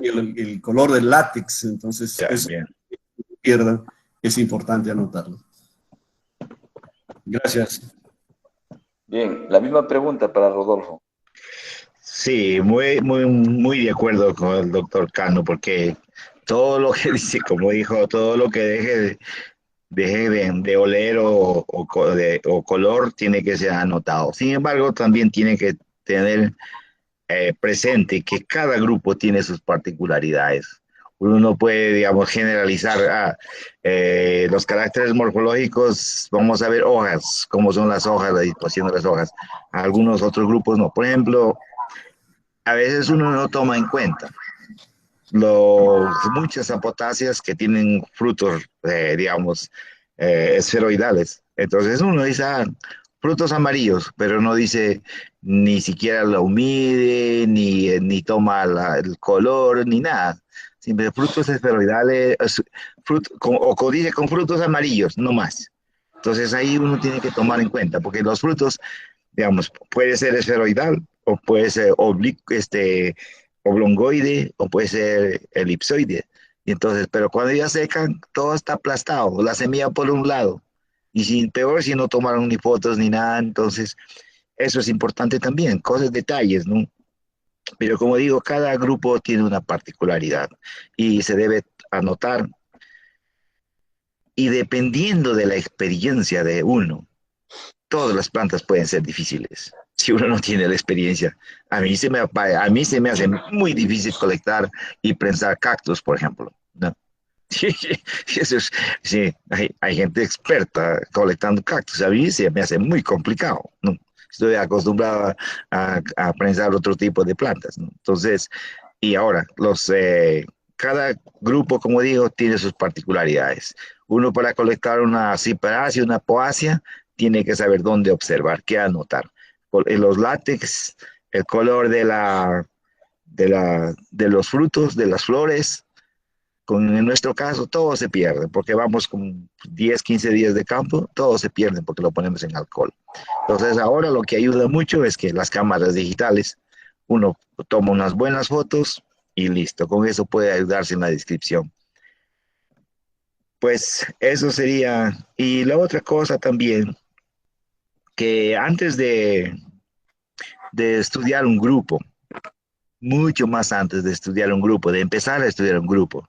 El color del látex, entonces, eso que pierdan, es importante anotarlo. Gracias. Bien, la misma pregunta para Rodolfo. Sí, muy de acuerdo con el doctor Cano, porque todo lo que dice, como dijo, todo lo que deje de oler o color tiene que ser anotado. Sin embargo, también tiene que tener presente que cada grupo tiene sus particularidades. Uno no puede, digamos, generalizar los caracteres morfológicos. Vamos a ver hojas, cómo son las hojas, la disposición de las hojas. Algunos otros grupos no. Por ejemplo, a veces uno no toma en cuenta muchas apotáceas que tienen frutos, digamos, esferoidales. Entonces uno dice, frutos amarillos, pero no dice ni siquiera lo mide, ni toma el color, ni nada. Siempre frutos esferoidales, o dice con frutos amarillos, no más. Entonces ahí uno tiene que tomar en cuenta, porque los frutos, digamos, puede ser esferoidal o puede ser oblongoide o puede ser elipsoide. Y entonces, pero cuando ya secan, todo está aplastado, la semilla por un lado. Y peor si no tomaron ni fotos ni nada, entonces eso es importante también, cosas, detalles, ¿no? Pero como digo, cada grupo tiene una particularidad y se debe anotar. Y dependiendo de la experiencia de uno, todas las plantas pueden ser difíciles. Si uno no tiene la experiencia, a mí se me hace muy difícil colectar y prensar cactus, por ejemplo, ¿no? Eso es, sí, hay gente experta colectando cactus. A mí se me hace muy complicado, ¿no? Estoy acostumbrado a prensar otro tipo de plantas, ¿no? Entonces, y ahora, cada grupo, como digo, tiene sus particularidades. Uno para colectar una ciperácea, una poácea, tiene que saber dónde observar, qué anotar. En los látex, el color de los frutos, de las flores, en nuestro caso todo se pierde, porque vamos con 10, 15 días de campo, todo se pierde porque lo ponemos en alcohol. Entonces ahora lo que ayuda mucho es que las cámaras digitales, uno toma unas buenas fotos y listo, con eso puede ayudarse en la descripción. Pues eso sería, y la otra cosa también, que antes de estudiar un grupo, mucho más antes de estudiar un grupo, de empezar a estudiar un grupo,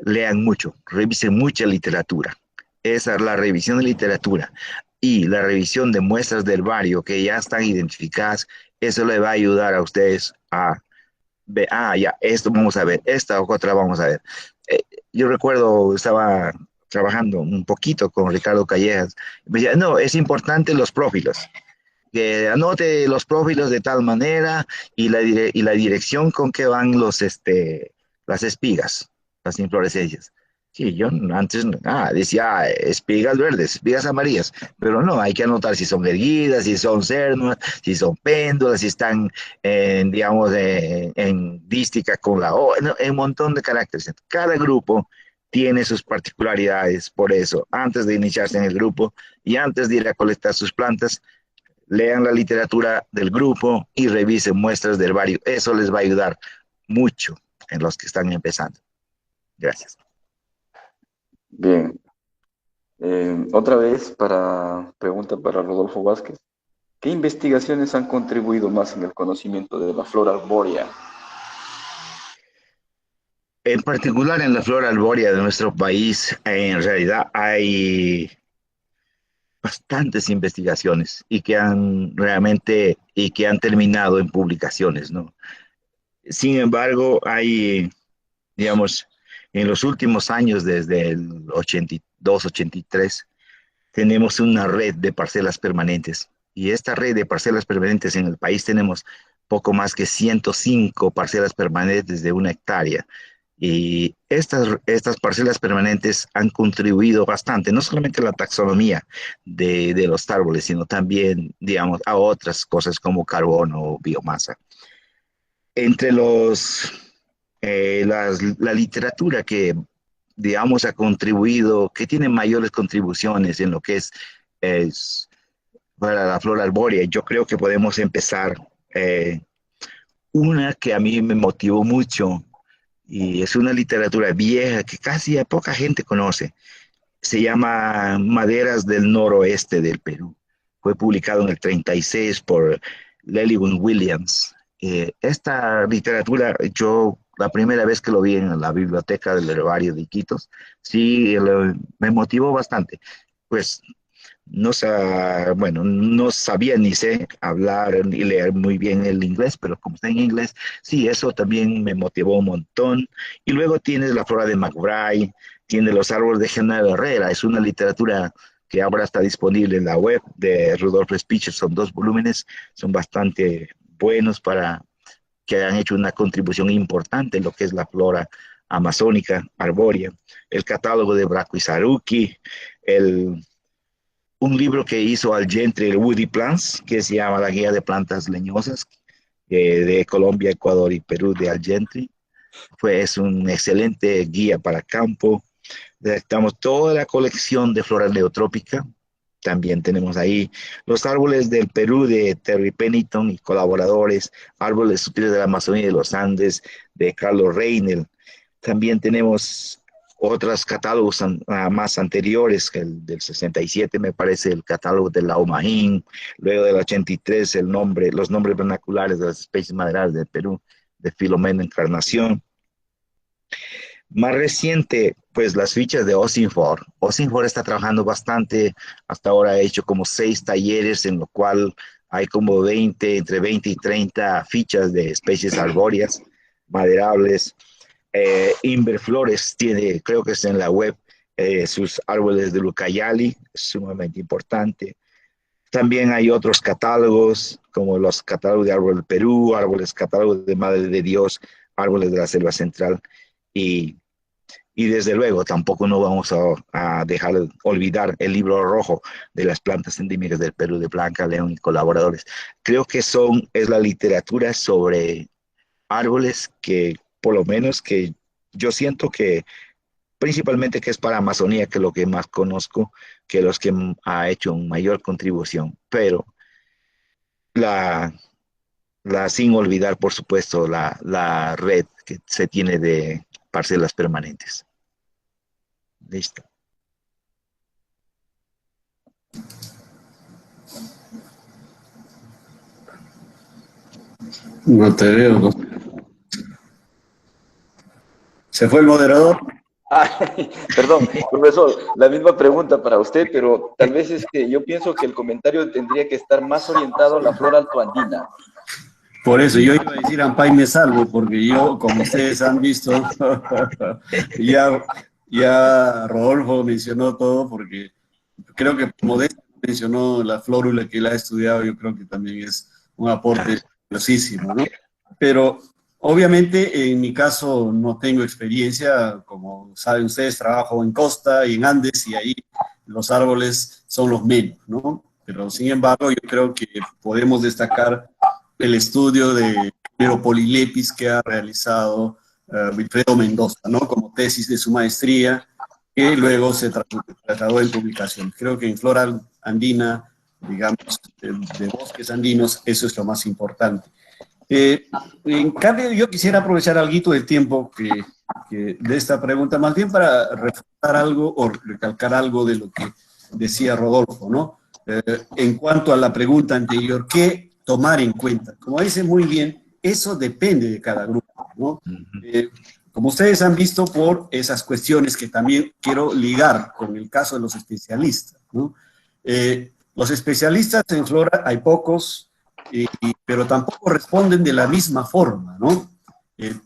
lean mucho, revisen mucha literatura. Esa es la revisión de literatura y la revisión de muestras del barrio que ya están identificadas. Eso le va a ayudar a ustedes a ver, ya, esto vamos a ver, esta o otra vamos a ver. Eh, yo recuerdo, estaba trabajando un poquito con Ricardo Callejas. Me decía, no, es importante los prófilos, que anote los prófilos de tal manera y la dirección con que van las espigas, las inflorescencias. Sí, yo antes decía espigas verdes, espigas amarillas, pero no, hay que anotar si son erguidas, si son cernas, si son péndulas, si están, digamos, en dística con la O, no, un montón de caracteres. Cada grupo tiene sus particularidades, por eso, antes de iniciarse en el grupo y antes de ir a colectar sus plantas, lean la literatura del grupo y revisen muestras del barrio. Eso les va a ayudar mucho en los que están empezando. Gracias. Bien. Otra vez, pregunta para Rodolfo Vázquez. ¿Qué investigaciones han contribuido más en el conocimiento de la flora arbórea? En particular en la flora arbórea de nuestro país, en realidad hay bastantes investigaciones y que han realmente y que han terminado en publicaciones, ¿no? Sin embargo, hay, digamos, en los últimos años, desde el 82, 83, tenemos una red de parcelas permanentes. Y esta red de parcelas permanentes en el país tenemos poco más que 105 parcelas permanentes de 1 hectárea. Y estas parcelas permanentes han contribuido bastante, no solamente a la taxonomía de los árboles, sino también, digamos, a otras cosas como carbono o biomasa. Entre la literatura que, digamos, ha contribuido, que tiene mayores contribuciones en lo que es para la flora arbórea, yo creo que podemos empezar. Una que a mí me motivó mucho y es una literatura vieja que casi a poca gente conoce. Se llama Maderas del Noroeste del Perú. Fue publicado en el 36 por Lelywin Williams. Esta literatura, yo la primera vez que lo vi en la biblioteca del herbario de Iquitos, sí, me motivó bastante. Pues bueno, no sabía ni sé hablar ni leer muy bien el inglés, pero como está en inglés, sí, eso también me motivó un montón. Y luego tienes la flora de McBride, tiene los árboles de Genaro Herrera, es una literatura que ahora está disponible en la web de Rudolf Spicher, son 2 volúmenes, son bastante buenos para que han hecho una contribución importante en lo que es la flora amazónica, arbórea, el catálogo de Braco y Saruki, un libro que hizo Al Gentry, el Woody Plants, que se llama La Guía de Plantas Leñosas, de Colombia, Ecuador y Perú, de Al Gentry. Es un excelente guía para campo. Estamos toda la colección de flora neotrópica. También tenemos ahí los árboles del Perú de Terry Pennington y colaboradores, árboles sutiles de la Amazonía y de los Andes de Carlos Reynel. También tenemos otros catálogos más anteriores, que el del 67 me parece el catálogo de la Omajín, luego del 83 los nombres vernaculares de las especies maderables del Perú, de Filomeno Encarnación. Más reciente, pues las fichas de Osinfor. Osinfor está trabajando bastante, hasta ahora ha hecho como 6 talleres en lo cual hay como entre 20 y 30 fichas de especies arbóreas, maderables. Inverflores tiene, creo que está en la web, sus árboles de Lucayali, sumamente importante. También hay otros catálogos, como los catálogos de Árbol del Perú, árboles catálogos de Madre de Dios, árboles de la Selva Central. Y, y desde luego tampoco no vamos a dejar de olvidar el libro rojo de las plantas endémicas del Perú de Blanca León y colaboradores. Creo que es la literatura sobre árboles que por lo menos que yo siento que principalmente que es para Amazonía, que es lo que más conozco, que los que ha hecho mayor contribución, pero la, sin olvidar, por supuesto, la red que se tiene de parcelas permanentes. Listo. No te veo, ¿no? ¿Se fue el moderador? Ay, perdón, profesor, la misma pregunta para usted, pero tal vez es que yo pienso que el comentario tendría que estar más orientado a la flora altoandina. Por eso yo iba a decir Ampay me salvo, porque yo, como ustedes han visto, ya Rodolfo mencionó todo, porque creo que Modesto mencionó la flórula que él ha estudiado, yo creo que también es un aporte valiosísimo, ¿no? Pero obviamente en mi caso no tengo experiencia, como saben ustedes, trabajo en costa y en Andes y ahí los árboles son los menos, ¿no? Pero sin embargo yo creo que podemos destacar el estudio de Polilepis que ha realizado Wilfredo Mendoza, ¿no? Como tesis de su maestría, que luego se trasladó en publicación. Creo que en flora andina, digamos, de bosques andinos, eso es lo más importante. En cambio, yo quisiera aprovechar algo del tiempo de esta pregunta, más bien para refutar algo o recalcar algo de lo que decía Rodolfo, ¿no? En cuanto a la pregunta anterior, ¿qué tomar en cuenta? Como dice muy bien, eso depende de cada grupo, ¿no? Como ustedes han visto por esas cuestiones que también quiero ligar con el caso de los especialistas, ¿no? Los especialistas en flora hay pocos, pero tampoco responden de la misma forma, ¿no?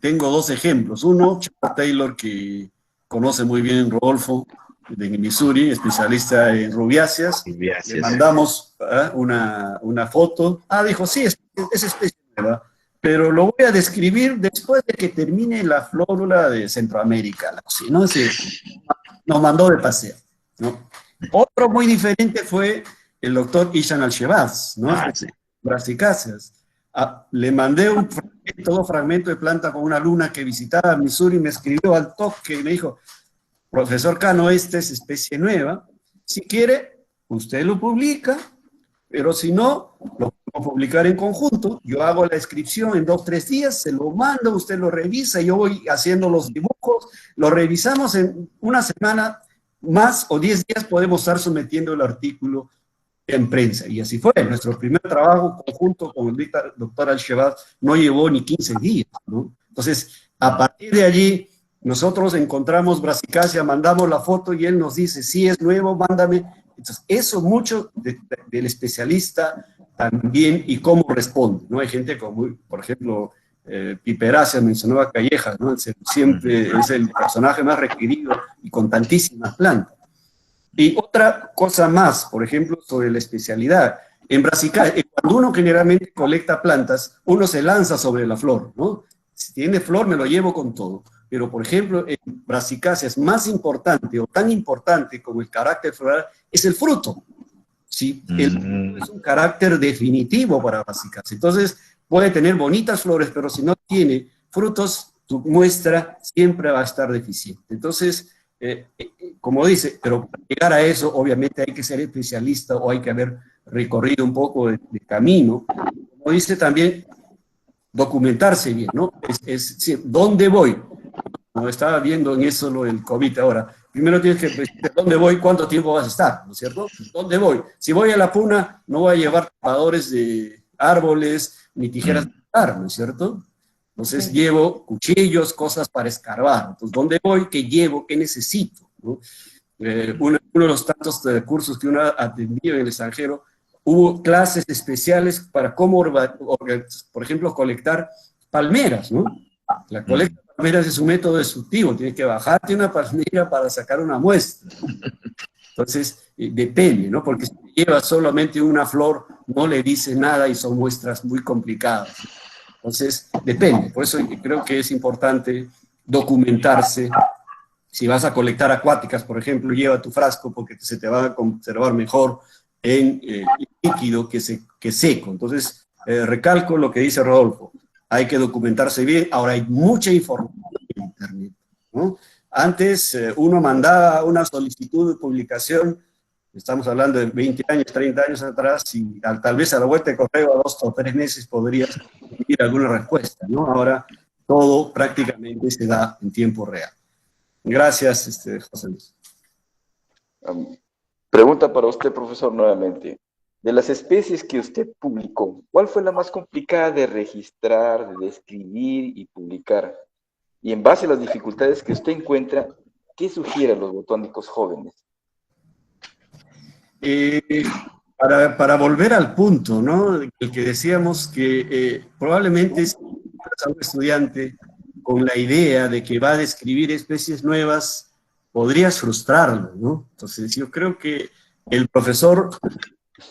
Tengo dos ejemplos. Uno, Charles Taylor, que conoce muy bien Rodolfo, de Missouri, especialista en rubiáceas. Le mandamos una foto. Dijo, sí, es especie nueva, pero lo voy a describir después de que termine la flórula de Centroamérica. ¿Sí? ¿No? Nos mandó de paseo, ¿no? Otro muy diferente fue el doctor Ishan Al-Shebaz, ¿no? Sí. Brasicáceas. Le mandé dos fragmentos de planta con una luna que visitaba Missouri y me escribió al toque y me dijo, profesor Cano, esta es especie nueva, si quiere, usted lo publica, pero si no, lo podemos publicar en conjunto, yo hago la descripción en 2 o 3 días, se lo mando, usted lo revisa, yo voy haciendo los dibujos, lo revisamos en una semana, más o 10 días podemos estar sometiendo el artículo en prensa, y así fue. Nuestro primer trabajo conjunto con el doctor Al-Shebaz no llevó ni 15 días, ¿no? Entonces, a partir de allí, nosotros encontramos Brasicacea, mandamos la foto y él nos dice, sí, es nuevo, mándame. Entonces, eso mucho del especialista también y cómo responde, ¿no? Hay gente como, por ejemplo, Piperácea mencionó a Callejas, ¿no? Siempre es el personaje más requerido y con tantísimas plantas. Y otra cosa más, por ejemplo, sobre la especialidad. En Brasicacea, cuando uno generalmente colecta plantas, uno se lanza sobre la flor, ¿no? Si tiene flor, me lo llevo con todo. Pero, por ejemplo, en Brasicáceas más importante o tan importante como el carácter floral es el fruto. ¿Sí? El fruto es un carácter definitivo para Brasicáceas. Entonces, puede tener bonitas flores, pero si no tiene frutos, tu muestra siempre va a estar deficiente. Entonces, como dice, pero para llegar a eso, obviamente hay que ser especialista o hay que haber recorrido un poco de camino. Como dice también, documentarse bien, ¿no? Es decir, ¿dónde voy? Como estaba viendo en eso lo del COVID ahora. Primero tienes que decir, ¿dónde voy? ¿Cuánto tiempo vas a estar? ¿No es cierto? ¿Dónde voy? Si voy a la Puna, no voy a llevar tapadores de árboles ni tijeras de cortar, ¿no es cierto? Entonces llevo cuchillos, cosas para escarbar. Entonces, ¿dónde voy? ¿Qué llevo? ¿Qué necesito? ¿No? Uno de los tantos cursos que uno ha atendido en el extranjero, hubo clases especiales para cómo, por ejemplo, colectar palmeras, ¿no? La colecta de palmeras es un método destructivo, tienes que bajarte una palmera para sacar una muestra. Entonces, depende, ¿no? Porque si llevas solamente una flor, no le dice nada y son muestras muy complicadas. Entonces, depende. Por eso creo que es importante documentarse. Si vas a colectar acuáticas, por ejemplo, lleva tu frasco porque se te va a conservar mejor en líquido que seco. Entonces, recalco lo que dice Rodolfo. Hay que documentarse bien. Ahora hay mucha información en Internet, ¿no? Antes uno mandaba una solicitud de publicación, estamos hablando de 20 años, 30 años atrás, y tal vez a la vuelta de correo a 2 o 3 meses podrías recibir alguna respuesta, ¿no? Ahora todo prácticamente se da en tiempo real. Gracias, José Luis. Pregunta para usted, profesor, nuevamente. De las especies que usted publicó, ¿cuál fue la más complicada de registrar, de describir y publicar? Y en base a las dificultades que usted encuentra, ¿qué sugiere a los botánicos jóvenes? Para volver al punto, ¿no? El que decíamos que probablemente si a un estudiante con la idea de que va a describir especies nuevas, podrías frustrarlo, ¿no? Entonces yo creo que el profesor,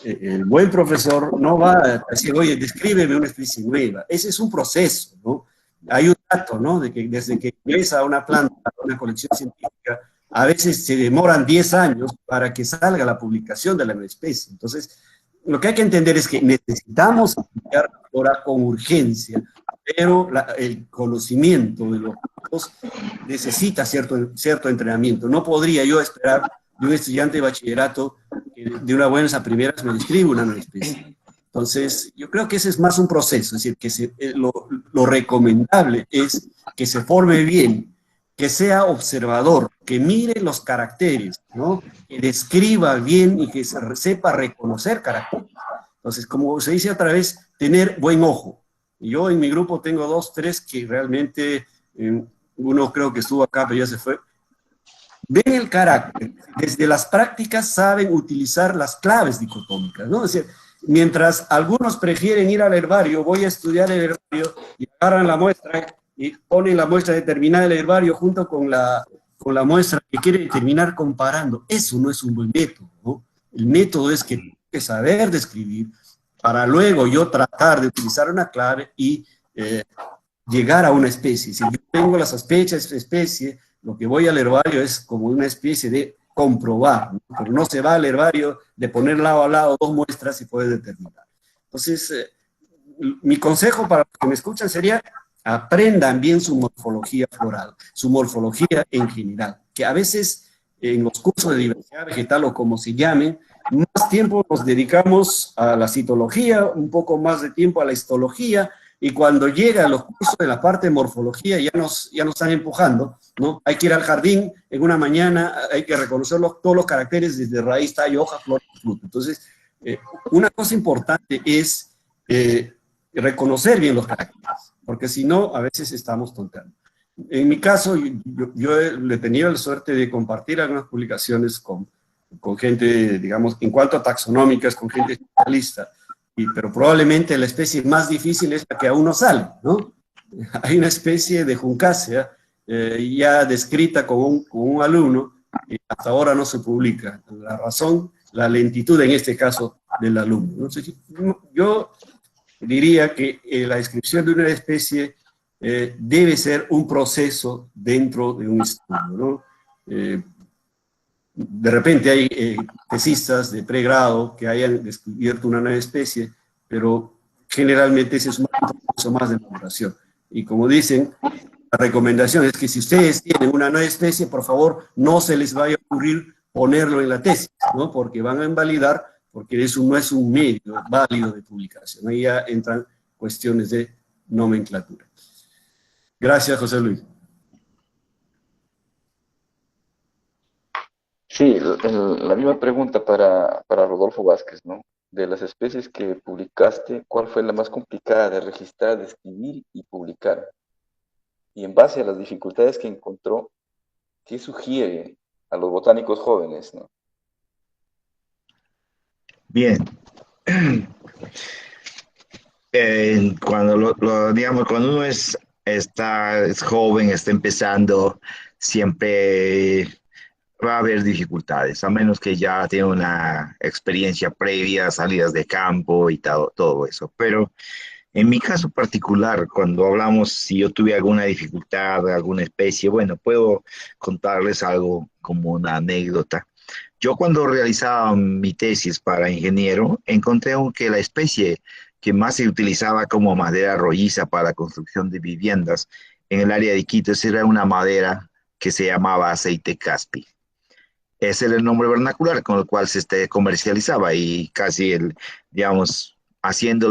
el buen profesor, no va a decir, oye, descríbeme una especie nueva. Ese es un proceso, ¿no? Hay un dato, ¿no? De que desde que ingresa una planta a una colección científica, a veces se demoran 10 años para que salga la publicación de la nueva especie. Entonces, lo que hay que entender es que necesitamos estudiar ahora con urgencia, pero el conocimiento de los datos necesita cierto entrenamiento. No podría yo esperar de un estudiante de bachillerato que de una buena a primeras me describe una nueva especie. Entonces, yo creo que ese es más un proceso, es decir, que lo recomendable es que se forme bien, que sea observador, que mire los caracteres, ¿no? Que describa bien y que sepa reconocer caracteres. Entonces, como se dice otra vez, tener buen ojo. Yo en mi grupo tengo 2, 3 que realmente, uno creo que estuvo acá, pero ya se fue, ven el carácter. Desde las prácticas saben utilizar las claves dicotómicas, ¿no? Es decir, mientras algunos prefieren ir al herbario, voy a estudiar el herbario y agarran la muestra y ponen la muestra determinada del herbario junto con la muestra que quieren terminar comparando. Eso no es un buen método, ¿no? El método es que tengo que saber describir para luego yo tratar de utilizar una clave y llegar a una especie. Si yo tengo la sospecha de esta especie, lo que voy al herbario es como una especie de comprobar, ¿no? Pero no se va al herbario de poner lado a lado 2 muestras y poder determinar. Entonces, mi consejo para los que me escuchan sería aprendan bien su morfología floral, su morfología en general, que a veces en los cursos de diversidad vegetal o como se llamen, más tiempo nos dedicamos a la citología, un poco más de tiempo a la histología, y cuando llegan los cursos de la parte de morfología ya nos están empujando, ¿no? Hay que ir al jardín en una mañana, hay que reconocer todos los caracteres desde raíz, tallo, hoja, flor y fruto. Entonces, una cosa importante es reconocer bien los caracteres, porque si no, a veces estamos tonteando. En mi caso, yo he tenido la suerte de compartir algunas publicaciones con gente, digamos, en cuanto a taxonómicas, con gente especialista, pero probablemente la especie más difícil es la que aún no sale, ¿no? Hay una especie de Juncácea ya descrita con un alumno y hasta ahora no se publica. La razón, la lentitud en este caso del alumno. Entonces, yo diría que la descripción de una especie debe ser un proceso dentro de un estudio, ¿no? De repente hay tesistas de pregrado que hayan descubierto una nueva especie, pero generalmente ese es un proceso más de maduración. Y como dicen, la recomendación es que si ustedes tienen una nueva especie, por favor, no se les vaya a ocurrir ponerlo en la tesis, ¿no? Porque van a invalidar, porque eso no es un medio válido de publicación. Ahí ya entran cuestiones de nomenclatura. Gracias, José Luis. Sí, la misma pregunta para Rodolfo Vázquez, ¿no? De las especies que publicaste, ¿cuál fue la más complicada de registrar, de escribir y publicar? Y en base a las dificultades que encontró, ¿qué sugiere a los botánicos jóvenes, ¿no? Bien. Digamos, cuando uno es joven, está empezando, siempre va a haber dificultades, a menos que ya tenga una experiencia previa, salidas de campo y todo eso. Pero En mi caso particular, cuando hablamos si yo tuve alguna dificultad, alguna especie, bueno, puedo contarles algo como una anécdota. Yo cuando realizaba mi tesis para ingeniero, encontré que la especie que más se utilizaba como madera rolliza para la construcción de viviendas en el área de Iquitos era una madera que se llamaba aceite caspi. Ese era el nombre vernacular con el cual se comercializaba y casi digamos, haciendo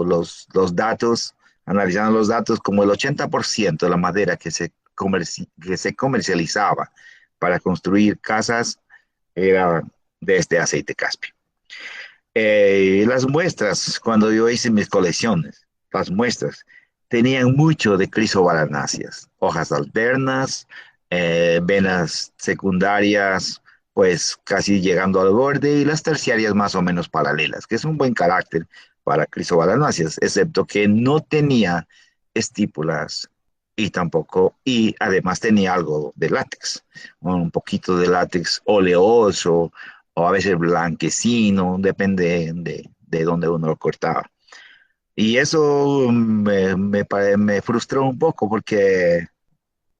los datos, analizando los datos, como el 80% de la madera que se comercializaba para construir casas era de este aceite caspi. Las muestras, cuando yo hice mis colecciones, las muestras tenían mucho de crisovalanáceas, hojas alternas, venas secundarias, pues casi llegando al borde, y las terciarias más o menos paralelas, que es un buen carácter para crisovalanáceas, excepto que no tenía estípulas y además tenía algo de látex, un poquito de látex oleoso o a veces blanquecino, depende de dónde uno lo cortaba. Y eso me frustró un poco porque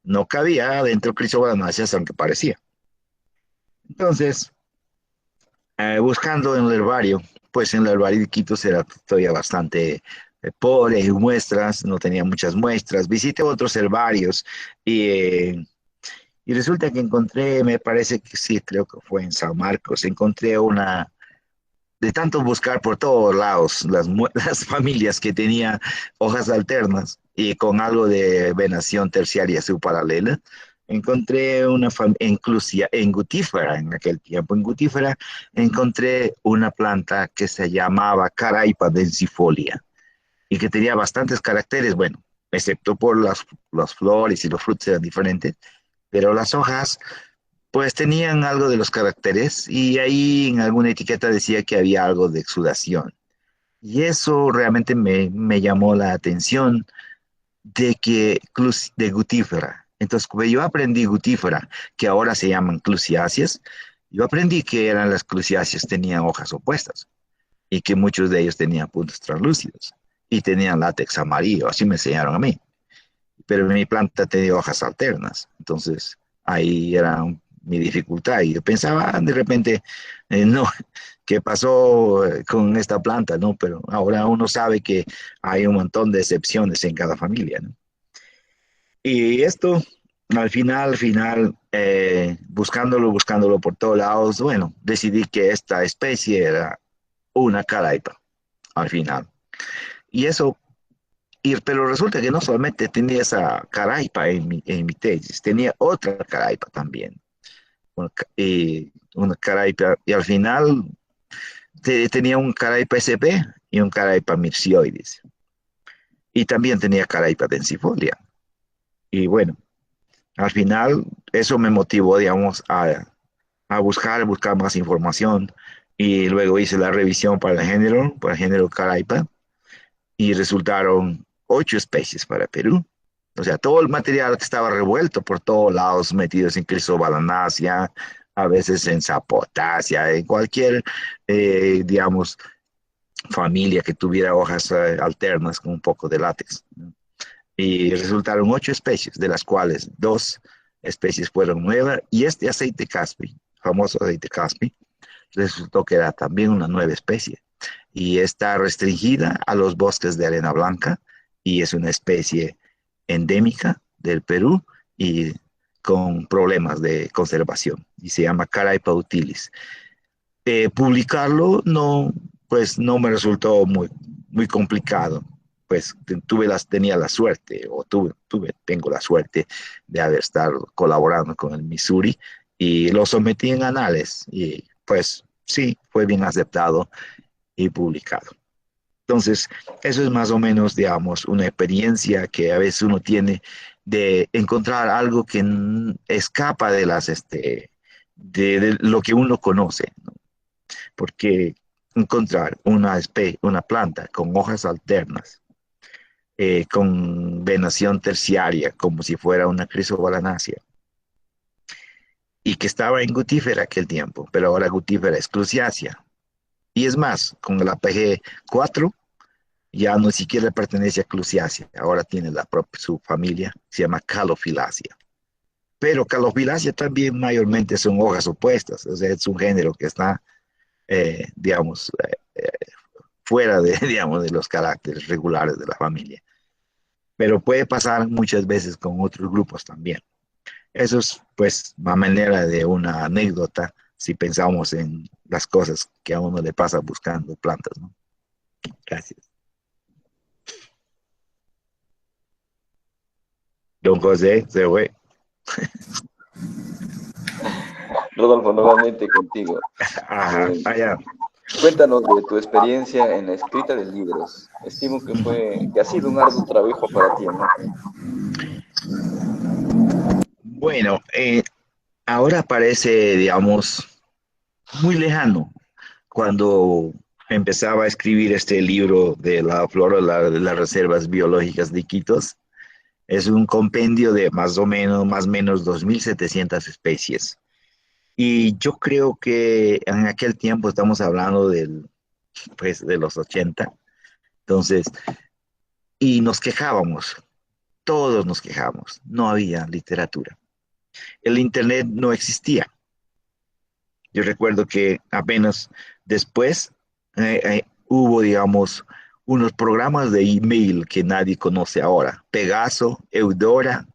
no cabía dentro de crisoganaceas aunque parecía. Entonces, buscando en el herbario, pues en el herbario de Iquitos era todavía bastante pobre en muestras, no tenía muchas muestras. Visité otros herbarios y resulta que encontré, me parece que sí, creo que fue en San Marcos, encontré de tanto buscar por todos lados las familias que tenía hojas alternas y con algo de venación terciaria subparalela, encontré en Gutífera, en aquel tiempo en Gutífera, encontré una planta que se llamaba Caraipa densifolia y que tenía bastantes caracteres, bueno, excepto por las flores y los frutos eran diferentes, pero las hojas pues tenían algo de los caracteres y ahí en alguna etiqueta decía que había algo de exudación. Y eso realmente me llamó la atención de Gutífera. Entonces, como yo aprendí Gutífera, que ahora se llaman clusiáceas, yo aprendí que eran las clusiáceas, tenían hojas opuestas y que muchos de ellos tenían puntos translúcidos y tenían látex amarillo, así me enseñaron a mí. Pero mi planta tenía hojas alternas, entonces ahí era mi dificultad y yo pensaba de repente, no, ¿qué pasó con esta planta? No, pero ahora uno sabe que hay un montón de excepciones en cada familia, ¿no? Y esto, al final, buscándolo por todos lados, bueno, decidí que esta especie era una caraipa, al final. Y eso pero resulta que no solamente tenía esa caraipa en mi tesis, tenía otra caraipa también. Una caraipa, y al final tenía un caraipa SP y un caraipa myrsioides. Y también tenía caraipa densifolia. Y bueno, al final eso me motivó, digamos, a buscar más información. Y luego hice la revisión para el género caraipa, y resultaron 8 especies para Perú. O sea, todo el material que estaba revuelto por todos lados, metidos en Crisobalanácea, a veces en Zapotacia, en cualquier, digamos, familia que tuviera hojas alternas con un poco de látex, ¿no? Y resultaron 8 especies, de las cuales 2 especies fueron nuevas, y este aceite caspi, famoso aceite caspi, resultó que era también una nueva especie y está restringida a los bosques de arena blanca y es una especie endémica del Perú y con problemas de conservación y se llama Caraipa utilis. Publicarlo no, pues no me resultó muy complicado, pues tenía la suerte, tengo la suerte de haber estado colaborando con el Missouri y lo sometí en anales y pues sí, fue bien aceptado y publicado. Entonces, eso es más o menos, digamos, una experiencia que a veces uno tiene de encontrar algo que escapa de lo que uno conoce, ¿no? Porque encontrar una planta con hojas alternas, con venación terciaria, como si fuera una crisovalanácea, y que estaba en Gutífera aquel tiempo, pero ahora Gutífera es cruciácea. Y es más, con el APG 4 ya no siquiera pertenece a Clusiaceae, ahora tiene su familia, se llama Calophyllaceae. Pero Calophyllaceae también mayormente son hojas opuestas, o sea, es un género que está, digamos, fuera de, digamos, de los caracteres regulares de la familia. Pero puede pasar muchas veces con otros grupos también. Eso es, pues, a manera de una anécdota si pensamos en las cosas que a uno le pasa buscando plantas, ¿no? Gracias. Don José se fue. Rodolfo, nuevamente contigo. Ajá, allá. Cuéntanos de tu experiencia en la escrita de libros. Estimo que ha sido un arduo trabajo para ti, ¿no? Bueno, ahora parece, digamos, muy lejano cuando empezaba a escribir este libro de la flora de las reservas biológicas de Iquitos. Es un compendio de más o menos 2.700 especies. Y yo creo que en aquel tiempo estamos hablando pues, de los 80. Entonces, y nos quejábamos, todos nos quejábamos, no había literatura. El Internet no existía. Yo recuerdo que apenas después hubo, digamos, unos programas de email que nadie conoce ahora. Pegaso, Eudora,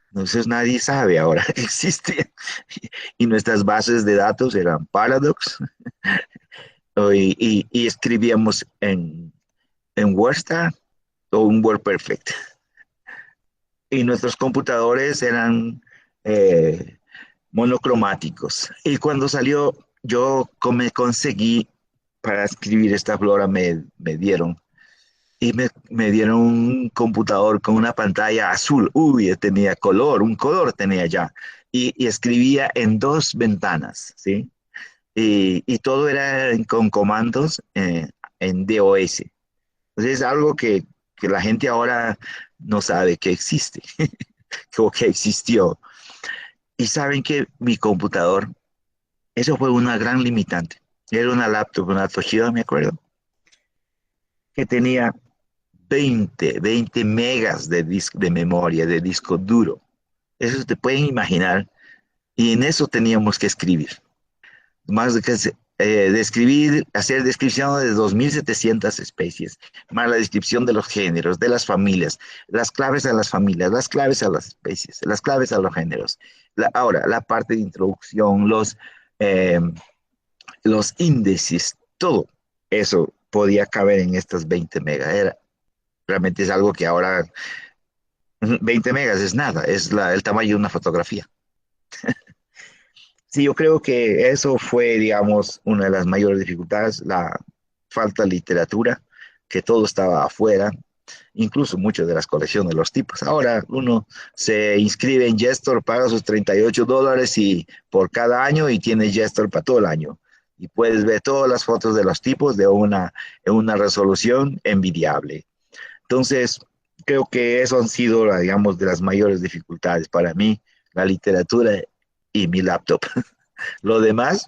entonces nadie sabe ahora que existe. Y nuestras bases de datos eran Paradox y escribíamos en WordStar o un WordPerfect. Y nuestros computadores eran monocromáticos. Y cuando salió, yo me conseguí para escribir esta flora, me dieron. Y me dieron un computador con una pantalla azul. Uy, tenía color, un color tenía ya. Y escribía en dos ventanas, ¿sí? Y todo era con comandos en DOS. Entonces es algo que la gente ahora no sabe que existe, o que existió. Y saben que mi computador, eso fue una gran limitante. Era una laptop, una Toshiba, me acuerdo, que tenía 20 megas de memoria, de disco duro. Eso te pueden imaginar. Y en eso teníamos que escribir. Más de que describir, hacer descripción de 2.700 especies, más la descripción de los géneros, de las familias, las claves a las familias, las claves a las especies, las claves a los géneros. Ahora, la parte de introducción, los índices, todo eso podía caber en estas 20 megas. Realmente es algo que ahora 20 megas es nada, es el tamaño de una fotografía. Sí, yo creo que eso fue, digamos, una de las mayores dificultades, la falta de literatura, que todo estaba afuera, incluso muchas de las colecciones, los tipos. Ahora uno se inscribe en Gestor, paga sus $38 y por cada año y tiene Gestor para todo el año. Y puedes ver todas las fotos de los tipos en una resolución envidiable. Entonces, creo que eso han sido, digamos, de las mayores dificultades para mí, la literatura y mi laptop. Lo demás,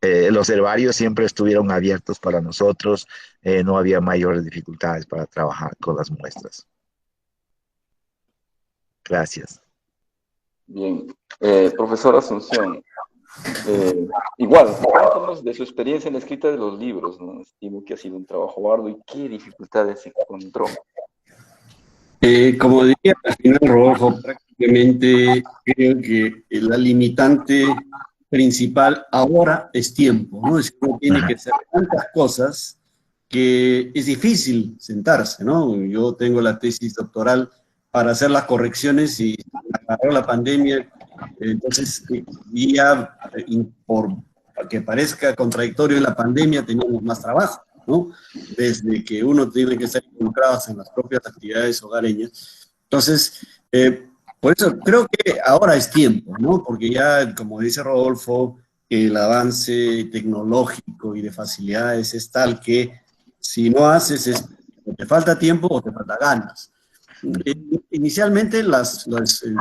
los herbarios siempre estuvieron abiertos para nosotros, no había mayores dificultades para trabajar con las muestras. Gracias. Bien. Profesor Asunción, igual, cuéntanos de su experiencia en la escrita de los libros, ¿no? Estimo que ha sido un trabajo arduo y qué dificultades encontró. Como diría al final Rodolfo, prácticamente creo que la limitante principal ahora es tiempo, ¿no? Es que uno tiene que hacer tantas cosas que es difícil sentarse, ¿no? Yo tengo la tesis doctoral para hacer las correcciones y agarró la pandemia, entonces, y ya por que parezca contradictorio en la pandemia, teníamos más trabajo, ¿no? Desde que uno tiene que estar involucrado en las propias actividades hogareñas. Entonces, por eso creo que ahora es tiempo, ¿no? Porque ya, como dice Rodolfo, el avance tecnológico y de facilidades es tal que si no haces es o te falta tiempo o te falta ganas. Inicialmente, el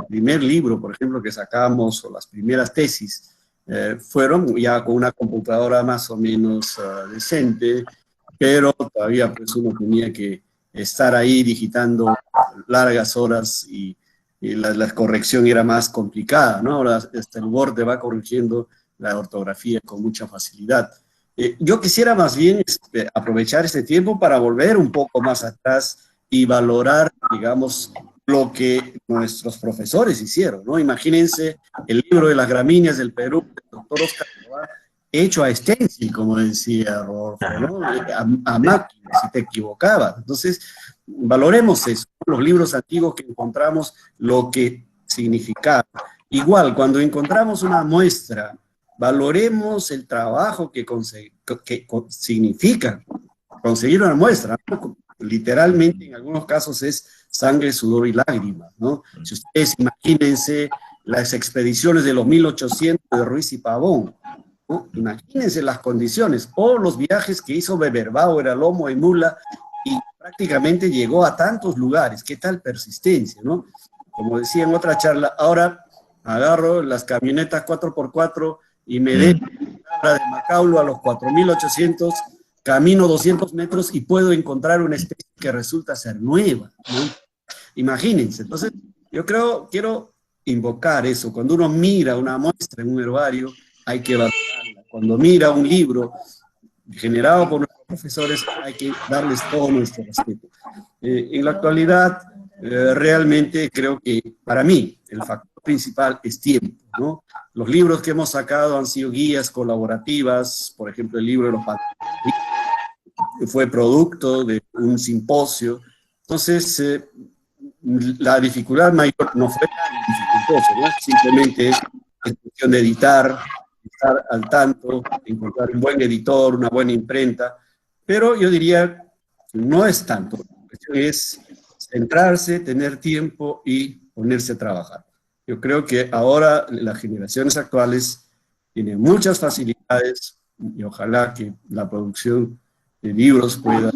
primer libro, por ejemplo, que sacamos, o las primeras tesis, fueron ya con una computadora más o menos decente, pero todavía pues uno tenía que estar ahí digitando largas horas y la corrección era más complicada, ¿no? Ahora hasta el Word te va corrigiendo la ortografía con mucha facilidad. Yo quisiera más bien aprovechar este tiempo para volver un poco más atrás y valorar, digamos, lo que nuestros profesores hicieron, ¿no? Imagínense el libro de las gramíneas del Perú, del doctor Oscar Tobar, hecho a stencil, como decía Rodolfo, ¿no? A máquina, si te equivocabas. Entonces, valoremos eso, los libros antiguos que encontramos, lo que significaban. Igual, cuando encontramos una muestra, valoremos el trabajo que significa conseguir una muestra, ¿no? Literalmente en algunos casos es sangre, sudor y lágrimas, ¿no? Si ustedes imagínense las expediciones de los 1800 de Ruiz y Pavón, ¿no? Imagínense las condiciones, o los viajes que hizo Beberbauer a lomo y mula, y prácticamente llegó a tantos lugares. ¿Qué tal persistencia, no? Como decía en otra charla, ahora agarro las camionetas 4x4 y me de Macaulo a los 4800, camino 200 metros y puedo encontrar una especie que resulta ser nueva, ¿no? Imagínense. Entonces, yo quiero invocar eso. Cuando uno mira una muestra en un herbario, hay que valorarla. Cuando mira un libro generado por nuestros profesores, hay que darles todo nuestro respeto. En la actualidad, realmente creo que para mí el factor principal es tiempo, ¿no? Los libros que hemos sacado han sido guías colaborativas, por ejemplo, el libro de los padres fue producto de un simposio. Entonces, la dificultad mayor no fue tan dificultosa, ¿no? Simplemente es cuestión de editar, estar al tanto, encontrar un buen editor, una buena imprenta, pero yo diría que no es tanto, la cuestión es centrarse, tener tiempo y ponerse a trabajar. Yo creo que ahora las generaciones actuales tienen muchas facilidades y ojalá que la producción de libros pueda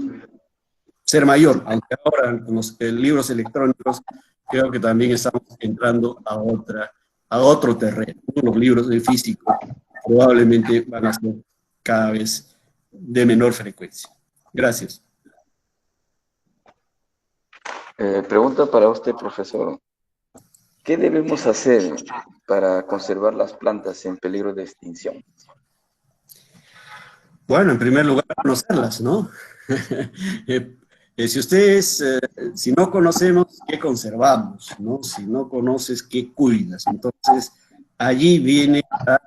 ser mayor, aunque ahora con los libros electrónicos creo que también estamos entrando a otro terreno. Los libros de físico probablemente van a ser cada vez de menor frecuencia. Gracias. Pregunta para usted, profesor. ¿Qué debemos hacer para conservar las plantas en peligro de extinción? Bueno, en primer lugar, conocerlas, ¿no? Si ustedes, si no conocemos, ¿qué conservamos? ¿No? Si no conoces, ¿qué cuidas? Entonces, allí viene la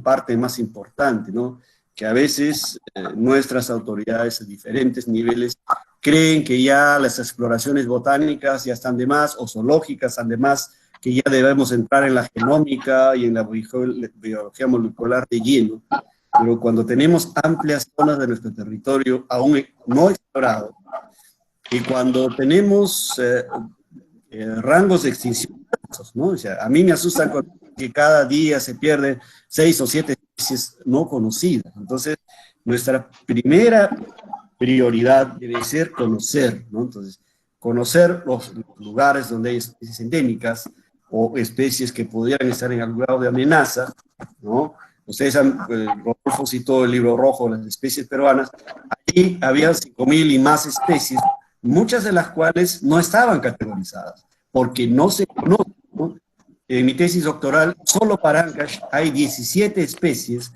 parte más importante, ¿no? Que a veces nuestras autoridades a diferentes niveles creen que ya las exploraciones botánicas ya están de más, o zoológicas están de más, que ya debemos entrar en la genómica y en la biología molecular de lleno. Pero cuando tenemos amplias zonas de nuestro territorio aún no explorado, y cuando tenemos rangos de extinción, ¿no? O sea, a mí me asustan que cada día se pierden 6 o 7 especies no conocidas. Entonces, nuestra primera prioridad debe ser conocer, ¿no? Entonces, conocer los lugares donde hay especies endémicas o especies que pudieran estar en algún grado de amenaza, ¿no? Ustedes Rodolfo citó el libro rojo, las especies peruanas. Ahí había 5.000 y más especies, muchas de las cuales no estaban categorizadas, porque no se conocen, ¿no? En mi tesis doctoral, solo para Ancash hay 17 especies,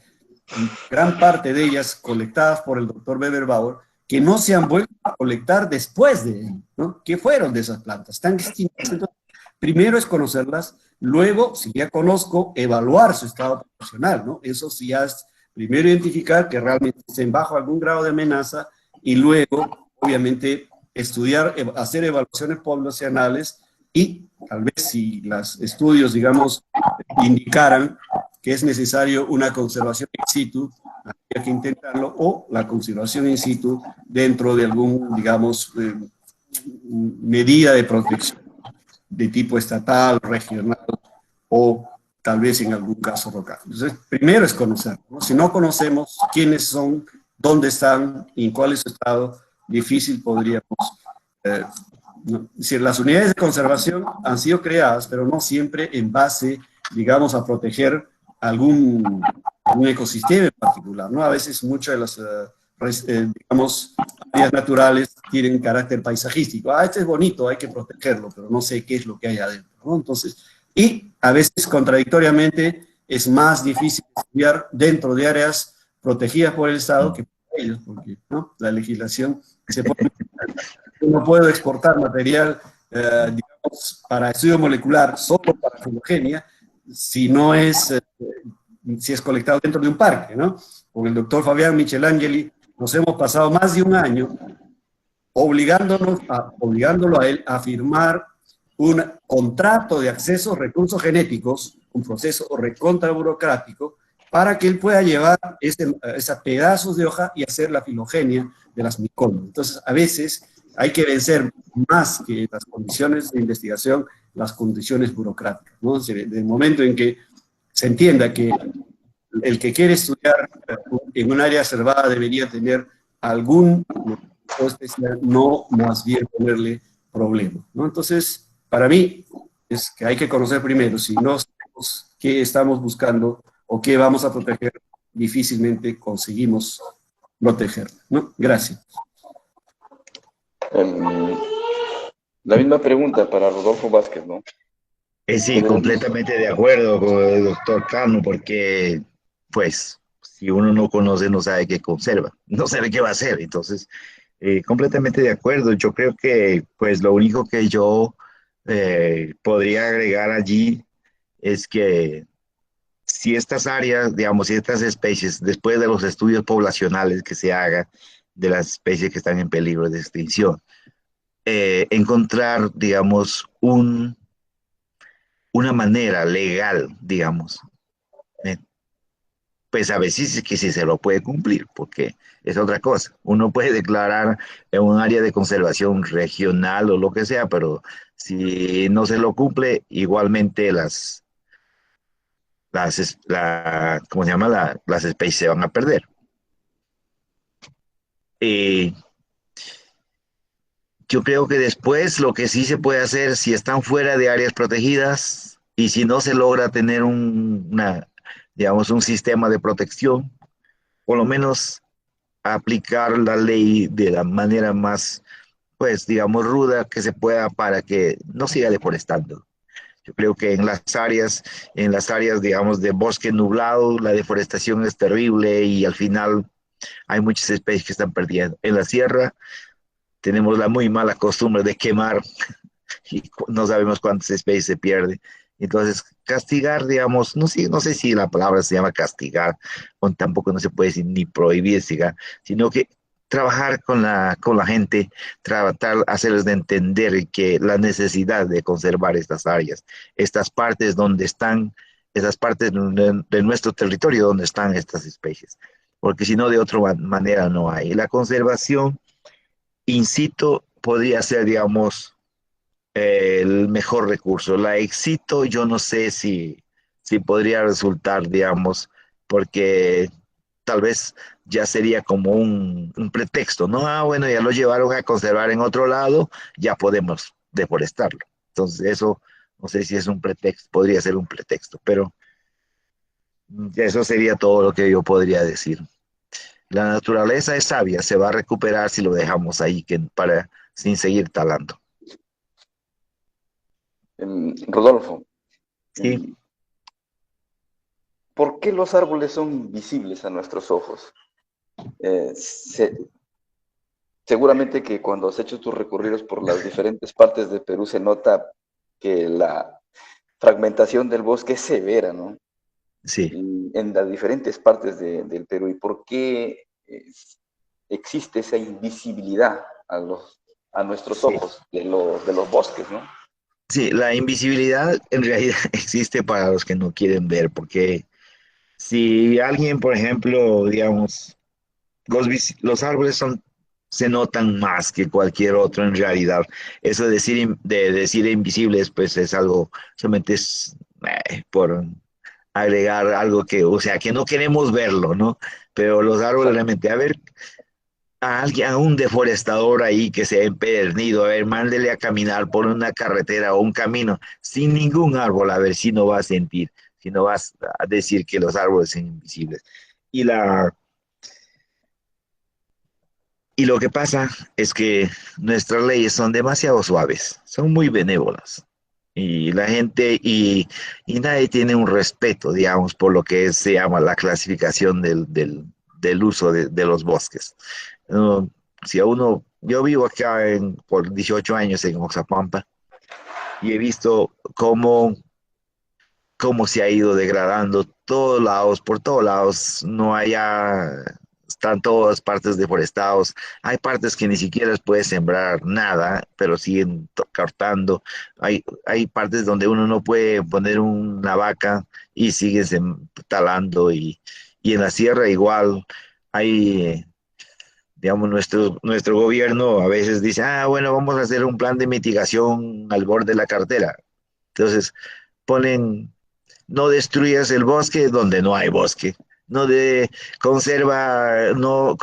gran parte de ellas colectadas por el doctor Beberbauer, que no se han vuelto a colectar después de él, ¿no? ¿Qué fueron de esas plantas? Están extintas. Entonces, primero es conocerlas, luego, si ya conozco, evaluar su estado poblacional, ¿no? Eso sí ya es primero identificar que realmente estén bajo algún grado de amenaza y luego, obviamente, estudiar, hacer evaluaciones poblacionales y tal vez si los estudios, digamos, indicaran que es necesario una conservación in situ, habría que intentarlo, o la conservación in situ dentro de algún, digamos, medida de protección de tipo estatal, regional, o tal vez en algún caso local. Entonces, primero es conocer, ¿no? Si no conocemos quiénes son, dónde están y en cuál es su estado, difícil podríamos... ¿no? Es decir, las unidades de conservación han sido creadas, pero no siempre en base, digamos, a proteger algún ecosistema en particular, ¿no? A veces muchas de las digamos, áreas naturales tienen carácter paisajístico. Ah, este es bonito, hay que protegerlo, pero no sé qué es lo que hay adentro, ¿no? Entonces, y a veces contradictoriamente es más difícil estudiar dentro de áreas protegidas por el Estado que por ellos, porque, ¿no?, la legislación se pone, no puedo exportar material, digamos, para estudio molecular solo para filogenia si no es, si es colectado dentro de un parque, ¿no? Con el doctor Fabián Michelangeli nos hemos pasado más de un año obligándolo a él a firmar un contrato de acceso a recursos genéticos, un proceso recontra burocrático, para que él pueda llevar esos pedazos de hoja y hacer la filogenia de las miconas. Entonces, a veces hay que vencer más que las condiciones de investigación, las condiciones burocráticas, ¿no? Desde el momento en que se entienda que el que quiere estudiar en un área reservada debería tener algún especial, no más bien ponerle problema, ¿no? Entonces, para mí, es que hay que conocer primero, si no sabemos qué estamos buscando o qué vamos a proteger, difícilmente conseguimos proteger, ¿no? Gracias. La misma pregunta para Rodolfo Vázquez, ¿no? Sí, Tenemos, completamente de acuerdo con el doctor Cano, porque, pues, si uno no conoce, no sabe qué conserva, no sabe qué va a hacer. Entonces, completamente de acuerdo. Yo creo que, pues, lo único que yo podría agregar allí es que si estas áreas, digamos, si estas especies, después de los estudios poblacionales que se hagan de las especies que están en peligro de extinción, encontrar, digamos, una manera legal, digamos, eh, pues a veces es que sí se lo puede cumplir, porque es otra cosa. Uno puede declarar en un área de conservación regional o lo que sea, pero si no se lo cumple, igualmente ¿cómo se llama? Las especies se van a perder. Eh, yo creo que después lo que sí se puede hacer, si están fuera de áreas protegidas y si no se logra tener digamos, un sistema de protección, por lo menos aplicar la ley de la manera más, pues, digamos, ruda que se pueda para que no siga deforestando. Yo creo que en las áreas, digamos, de bosque nublado, la deforestación es terrible y al final hay muchas especies que están perdiendo. En la sierra tenemos la muy mala costumbre de quemar y no sabemos cuántas especies se pierden. Entonces, castigar, digamos, no sé si la palabra se llama castigar, o tampoco no se puede decir ni prohibir, sino que trabajar con la gente, tratar, hacerles de entender que la necesidad de conservar estas áreas, estas partes donde están, esas partes de nuestro territorio donde están estas especies, porque si no, de otra manera no hay. La conservación, incito, podría ser, digamos, el mejor recurso. La éxito, yo no sé si podría resultar, digamos, porque tal vez ya sería como un pretexto, ¿no? Ah, bueno, ya lo llevaron a conservar en otro lado, ya podemos deforestarlo. Entonces, eso no sé si es un pretexto, podría ser un pretexto, pero eso sería todo lo que yo podría decir. La naturaleza es sabia, se va a recuperar si lo dejamos ahí sin seguir talando. Rodolfo, Sí, mm, ¿por qué los árboles son visibles a nuestros ojos? Eh, se- Seguramente que cuando has hecho tus recorridos por las diferentes partes de Perú se nota que la fragmentación del bosque es severa, ¿no? sí. En las diferentes partes del Perú. ¿Y por qué existe esa invisibilidad a nuestros Sí. ojos de los bosques, ¿no? Sí, la invisibilidad en realidad existe para los que no quieren ver, porque si alguien, por ejemplo, digamos, los árboles se notan más que cualquier otro en realidad. Eso de decir invisibles, pues es algo, solamente es por agregar algo que, o sea, que no queremos verlo, ¿no? Pero los árboles Exacto. realmente, a ver, a alguien, a un deforessador ahí que se ha empedernido, a ver, mándele a caminar por una carretera o un camino sin ningún árbol, a ver si no va a sentir, si no vas a decir que los árboles son invisibles. Y Y lo que pasa es que nuestras leyes son demasiado suaves, son muy benévolas. Y la gente, y nadie tiene un respeto, digamos, por lo que se llama la clasificación del uso de los bosques. No, si a uno, yo vivo acá por 18 años en Oxapampa y he visto cómo se ha ido degradando todos lados, por todos lados, no haya, están todas partes deforestados, hay partes que ni siquiera puedes sembrar nada, pero siguen cortando, hay partes donde uno no puede poner una vaca y siguen talando, y en la sierra igual, hay, digamos, nuestro gobierno a veces dice, ah, bueno, vamos a hacer un plan de mitigación al borde de la carretera. Entonces, ponen, no destruyas el bosque donde no hay bosque, no de conserva, no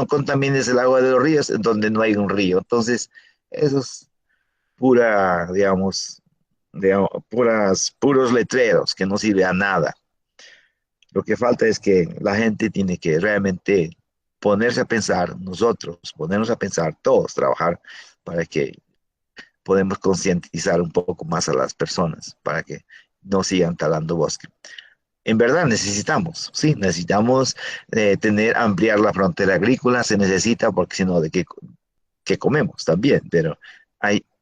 contamines el agua de los ríos donde no hay un río. Entonces, eso es puros letreros que no sirve a nada. Lo que falta es que la gente tiene que realmente ponerse a pensar, nosotros, ponernos a pensar, todos, trabajar para que podemos concientizar un poco más a las personas, para que no sigan talando bosque. En verdad necesitamos, sí, necesitamos ampliar la frontera agrícola, se necesita porque si no, ¿qué comemos también? Pero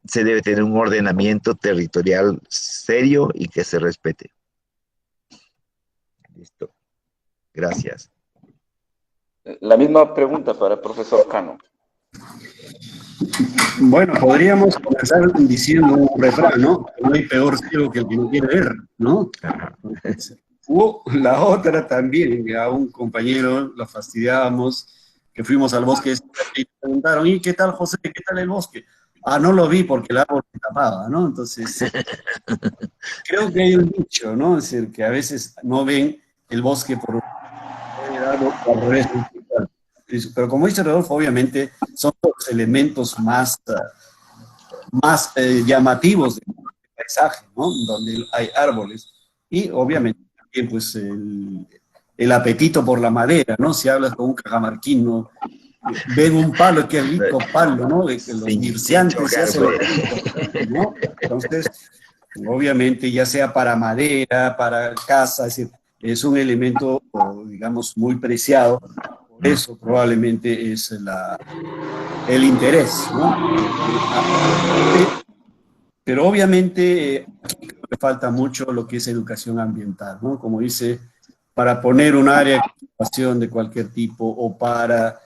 se debe tener un ordenamiento territorial serio y que se respete. Listo. Gracias. La misma pregunta para el profesor Cano. Bueno, podríamos comenzar diciendo un refrán, ¿no? No hay peor ciego que el que no quiere ver, ¿no? O la otra también, que a un compañero lo fastidiábamos, que fuimos al bosque y preguntaron, ¿y qué tal, José? ¿Qué tal el bosque? Ah, no lo vi porque el árbol se tapaba, ¿no? Entonces, creo que hay un dicho, ¿no? Es decir, que a veces no ven el bosque por el árbol, al revés. Pero como dice Rodolfo, obviamente son los elementos más llamativos del paisaje, ¿no? Donde hay árboles. Y obviamente también pues el apetito por la madera, ¿no? Si hablas con un cajamarquino, ven un palo, qué rico palo, ¿no? De que los murciantes se hacen, ¿no? Entonces, obviamente, ya sea para madera, para casa, es un elemento, digamos, muy preciado. Por eso probablemente es el interés, ¿no? Pero obviamente aquí creo que falta mucho lo que es educación ambiental, ¿no? Como dice, para poner un área de conservación de cualquier tipo o para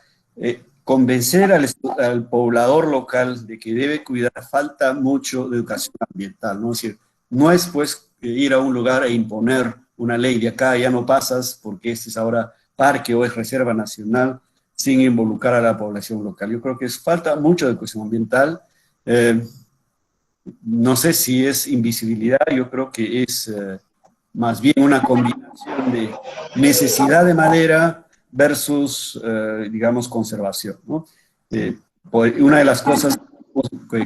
convencer al poblador local de que debe cuidar, falta mucho de educación ambiental, ¿no? Es decir, no es pues ir a un lugar e imponer una ley de acá, ya no pasas porque este es ahora parque o es reserva nacional, sin involucrar a la población local. Yo creo que falta mucho de educación ambiental. No sé si es invisibilidad, yo creo que es más bien una combinación de necesidad de madera versus, digamos, conservación, ¿no? Una de las cosas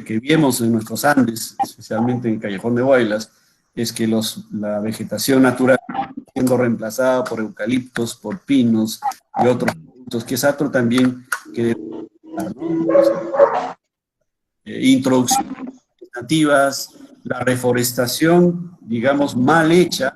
que vemos en nuestros Andes, especialmente en Callejón de Huaylas, es que la vegetación natural siendo reemplazada por eucaliptos, por pinos y otros productos, que es otro también que introducción nativas, la reforestación, digamos, mal hecha.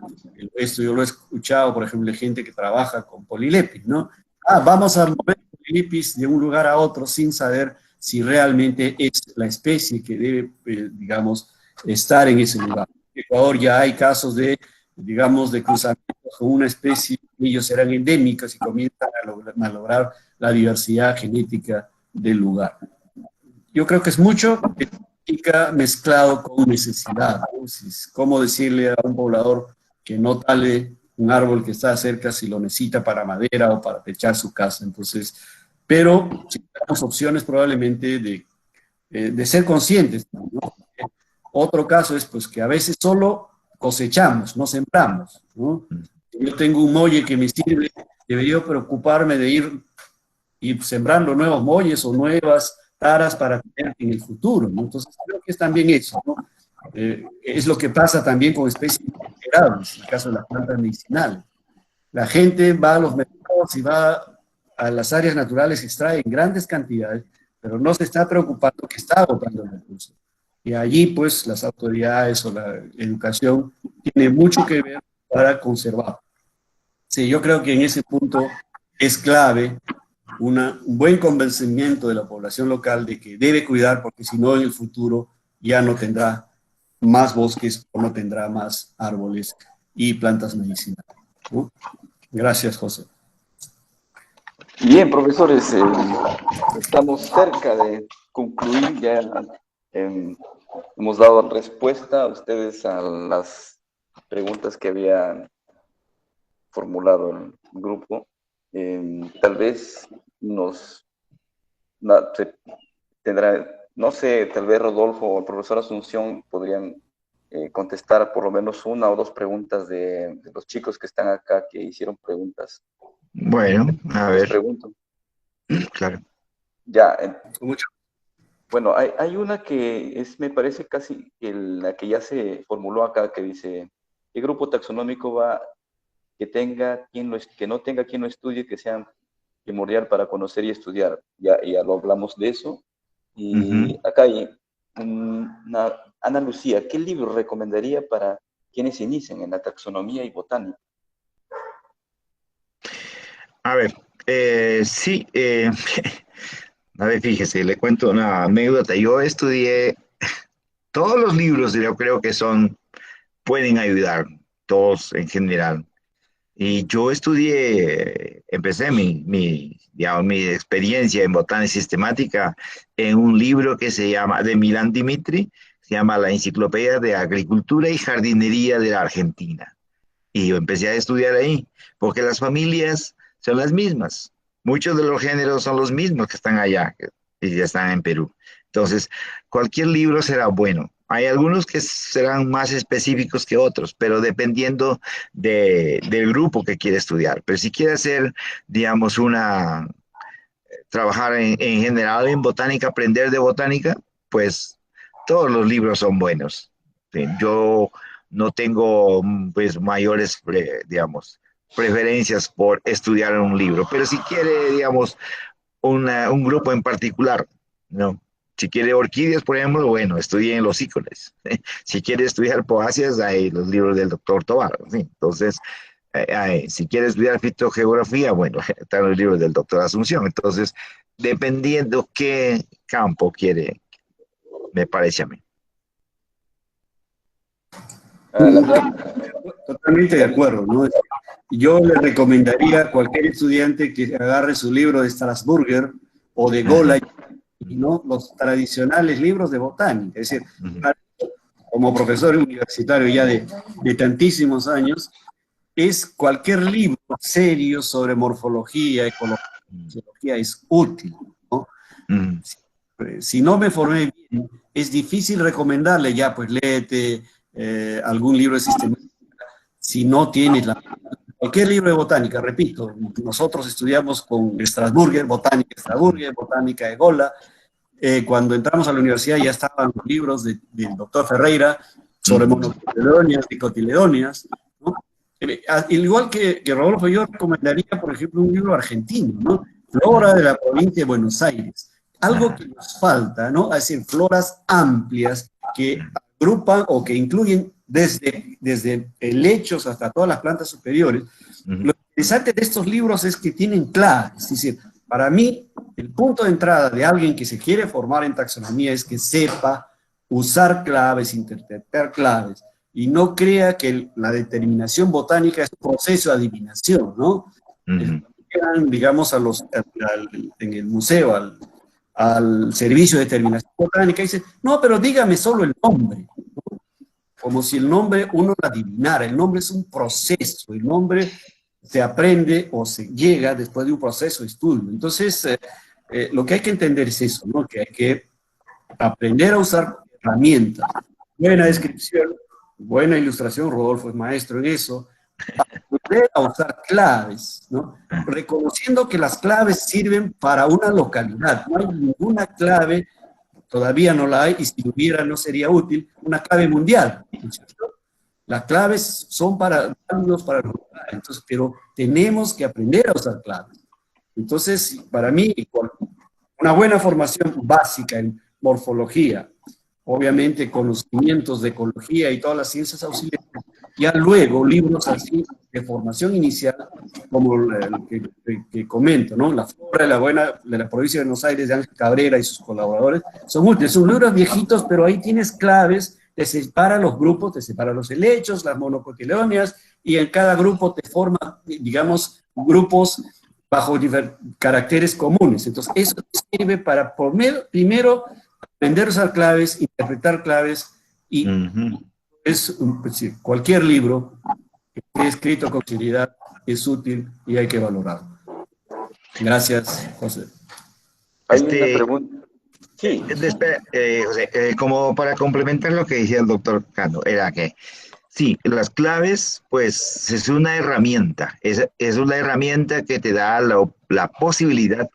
Esto yo lo he escuchado, por ejemplo, de gente que trabaja con polilépis, ¿no? Ah, vamos a mover polilépis de un lugar a otro sin saber si realmente es la especie que debe, digamos, estar en ese lugar. En Ecuador ya hay casos de, digamos, de cruzamientos con una especie, ellos serán endémicos y comienzan a malograr la diversidad genética del lugar. Yo creo que es mucho mezclado con necesidad. ¿Cómo decirle a un poblador que no tale un árbol que está cerca si lo necesita para madera o para techar su casa? Entonces, pero si tenemos opciones probablemente de ser conscientes, ¿no? Otro caso es pues que a veces solo cosechamos, no sembramos, ¿no? Yo tengo un muelle que me sirve, debería preocuparme de ir sembrando nuevos muelles o nuevas taras para tener en el futuro, ¿no? Entonces creo que es también eso, ¿no? Es lo que pasa también con especies integrables, en el caso de las plantas medicinales. La gente va a los mercados y va a las áreas naturales se extrae en grandes cantidades, pero no se está preocupando que está agotando el recurso. Y allí, pues, las autoridades o la educación tiene mucho que ver para conservar. Sí, yo creo que en ese punto es clave un buen convencimiento de la población local de que debe cuidar, porque si no, en el futuro ya no tendrá más bosques o no tendrá más árboles y plantas medicinales, ¿no? Gracias, José. Bien, profesores, estamos cerca de concluir ya. Hemos dado respuesta a ustedes a las preguntas que había formulado el grupo. Tal vez no sé, tal vez Rodolfo o el profesor Asunción podrían contestar por lo menos una o dos preguntas de los chicos que están acá, que hicieron preguntas. Bueno, a Les ver, pregunto. claro. Ya, Mucho. bueno, hay una que me parece casi la que ya se formuló acá, que dice, ¿qué grupo taxonómico va que no tenga quien lo estudie, que sea primordial para conocer y estudiar? Ya lo hablamos de eso. Y acá hay Ana Lucía, ¿qué libro recomendaría para quienes se inician en la taxonomía y botánica? A ver, sí, a ver, fíjese, le cuento una anécdota. Yo estudié todos los libros, yo creo que pueden ayudar, todos en general. Y yo empecé digamos, mi experiencia en botánica sistemática en un libro que de Milán Dimitri, se llama La Enciclopedia de Agricultura y Jardinería de la Argentina. Y yo empecé a estudiar ahí, porque las familias son las mismas. Muchos de los géneros son los mismos que están allá y ya están en Perú. Entonces, cualquier libro será bueno. Hay algunos que serán más específicos que otros, pero dependiendo del grupo que quiere estudiar. Pero si quiere hacer, digamos, trabajar en general en botánica, aprender de botánica, pues todos los libros son buenos. Sí, yo no tengo pues mayores, digamos, preferencias por estudiar un libro, pero si quiere, digamos, un grupo en particular, ¿no? Si quiere orquídeas, por ejemplo, bueno, estudie en los ícones. Si quiere estudiar poáceas, hay los libros del doctor Tobar. ¿Sí? Entonces, si quiere estudiar fitogeografía, bueno, están los libros del doctor Asunción. Entonces, dependiendo qué campo quiere, me parece a mí. Totalmente de acuerdo, ¿no? Yo le recomendaría a cualquier estudiante que agarre su libro de Strasburger o de Gola, ¿no? Los tradicionales libros de botánica. Es decir, como profesor universitario ya de tantísimos años, es cualquier libro serio sobre morfología, ecología, es útil, ¿no? Si no me formé bien, es difícil recomendarle ya, pues léete algún libro de sistemática si no tienes cualquier libro de botánica, repito, nosotros estudiamos con Strasburger, botánica de Gola. Cuando entramos a la universidad ya estaban los libros del doctor Ferreira sobre monocotiledonias, dicotiledonias, ¿no? Al igual que Rodolfo, yo recomendaría, por ejemplo, un libro argentino, ¿no? Flora de la provincia de Buenos Aires. Algo que nos falta, ¿no? Es decir, floras amplias que agrupan o que incluyen desde helechos hasta todas las plantas superiores. Lo interesante de estos libros es que tienen claves. Es decir, para mí, el punto de entrada de alguien que se quiere formar en taxonomía es que sepa usar claves, interpretar claves, y no crea que la determinación botánica es un proceso de adivinación, ¿no? Digamos, en el museo, al servicio de determinación botánica, y dice, no, pero dígame solo el nombre, ¿no? Como si el nombre uno lo adivinara. El nombre es un proceso, el nombre se aprende o se llega después de un proceso de estudio. Entonces, lo que hay que entender es eso, ¿no? Que hay que aprender a usar herramientas. Buena descripción, buena ilustración, Rodolfo es maestro en eso. Aprender a usar claves, ¿no? Reconociendo que las claves sirven para una localidad. No hay ninguna clave, todavía no la hay, y si hubiera no sería útil, una clave mundial, ¿no es cierto? Las claves son válidos para los lugares, entonces, pero tenemos que aprender a usar claves. Entonces, para mí, una buena formación básica en morfología, obviamente conocimientos de ecología y todas las ciencias auxiliares, ya luego libros así de formación inicial, como el que comento, ¿no? La flora de la buena de la provincia de Buenos Aires de Ángel Cabrera y sus colaboradores, son útiles, son libros viejitos, pero ahí tienes claves, te separa los grupos, te separa los helechos, las monocotiledóneas, y en cada grupo te forma, digamos, grupos bajo caracteres comunes. Entonces, eso sirve para primero aprender a usar claves, interpretar claves, y es, pues, sí, cualquier libro que esté escrito con seriedad es útil y hay que valorarlo. Gracias, José. Hay una pregunta. Sí. José, como para complementar lo que decía el doctor Cano, era que sí, las claves, pues es una herramienta, es una herramienta que te da la posibilidad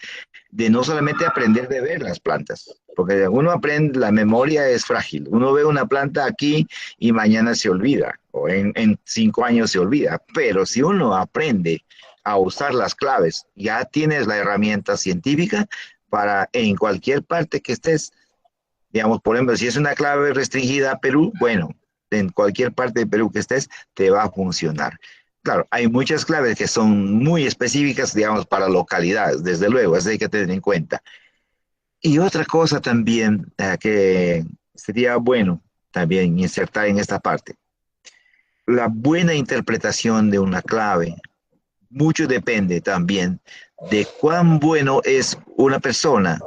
de no solamente aprender de ver las plantas, porque uno aprende, la memoria es frágil, uno ve una planta aquí y mañana se olvida, o en 5 años se olvida, pero si uno aprende a usar las claves, ya tienes la herramienta científica para en cualquier parte que estés, digamos, por ejemplo, si es una clave restringida a Perú, bueno, en cualquier parte de Perú que estés, te va a funcionar. Claro, hay muchas claves que son muy específicas, digamos, para localidades, desde luego, eso hay que tener en cuenta. Y otra cosa también que sería bueno también insertar en esta parte, la buena interpretación de una clave, mucho depende también de cuán bueno es una persona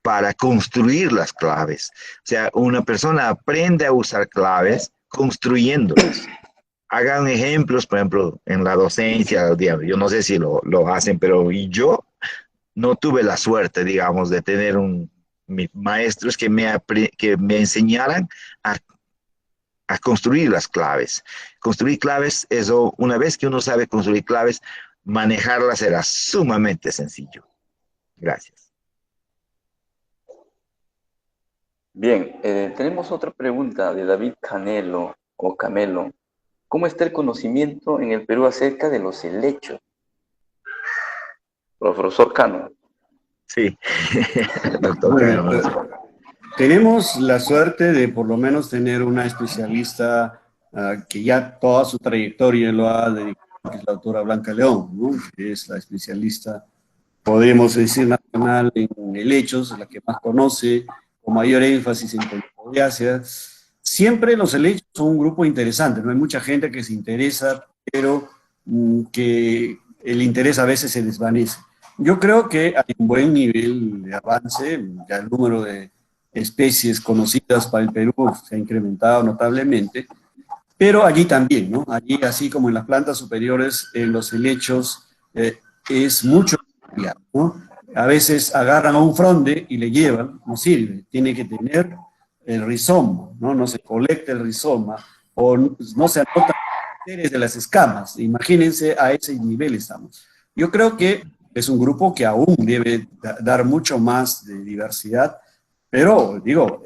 para construir las claves. O sea, una persona aprende a usar claves construyéndolas. Hagan ejemplos, por ejemplo, en la docencia, yo no sé si lo hacen, pero yo no tuve la suerte, digamos, de tener maestros que me enseñaran a, a construir las claves. Construir claves, eso, una vez que uno sabe construir claves, manejarlas era sumamente sencillo. Gracias. Bien, tenemos otra pregunta de David Canelo o Camelo. ¿Cómo está el conocimiento en el Perú acerca de los helechos? Profesor Cano. Sí, doctor Bueno, Cano. tenemos la suerte de por lo menos tener una especialista que ya toda su trayectoria lo ha dedicado, que es la doctora Blanca León, ¿no? Que es la especialista, podemos decir, nacional en helechos, la que más conoce, con mayor énfasis en coriáceas. Siempre los helechos son un grupo interesante, no hay mucha gente que se interesa, pero que el interés a veces se desvanece. Yo creo que hay un buen nivel de avance, ya el número de especies conocidas para el Perú se ha incrementado notablemente, pero allí también, ¿no? Allí, así como en las plantas superiores, en los helechos es mucho, ¿no? A veces agarran a un fronde y le llevan, no sirve, tiene que tener el rizoma, ¿no? No se colecta el rizoma o no se anotan de las escamas. Imagínense, a ese nivel estamos. Yo creo que es un grupo que aún debe dar mucho más de diversidad, pero digo,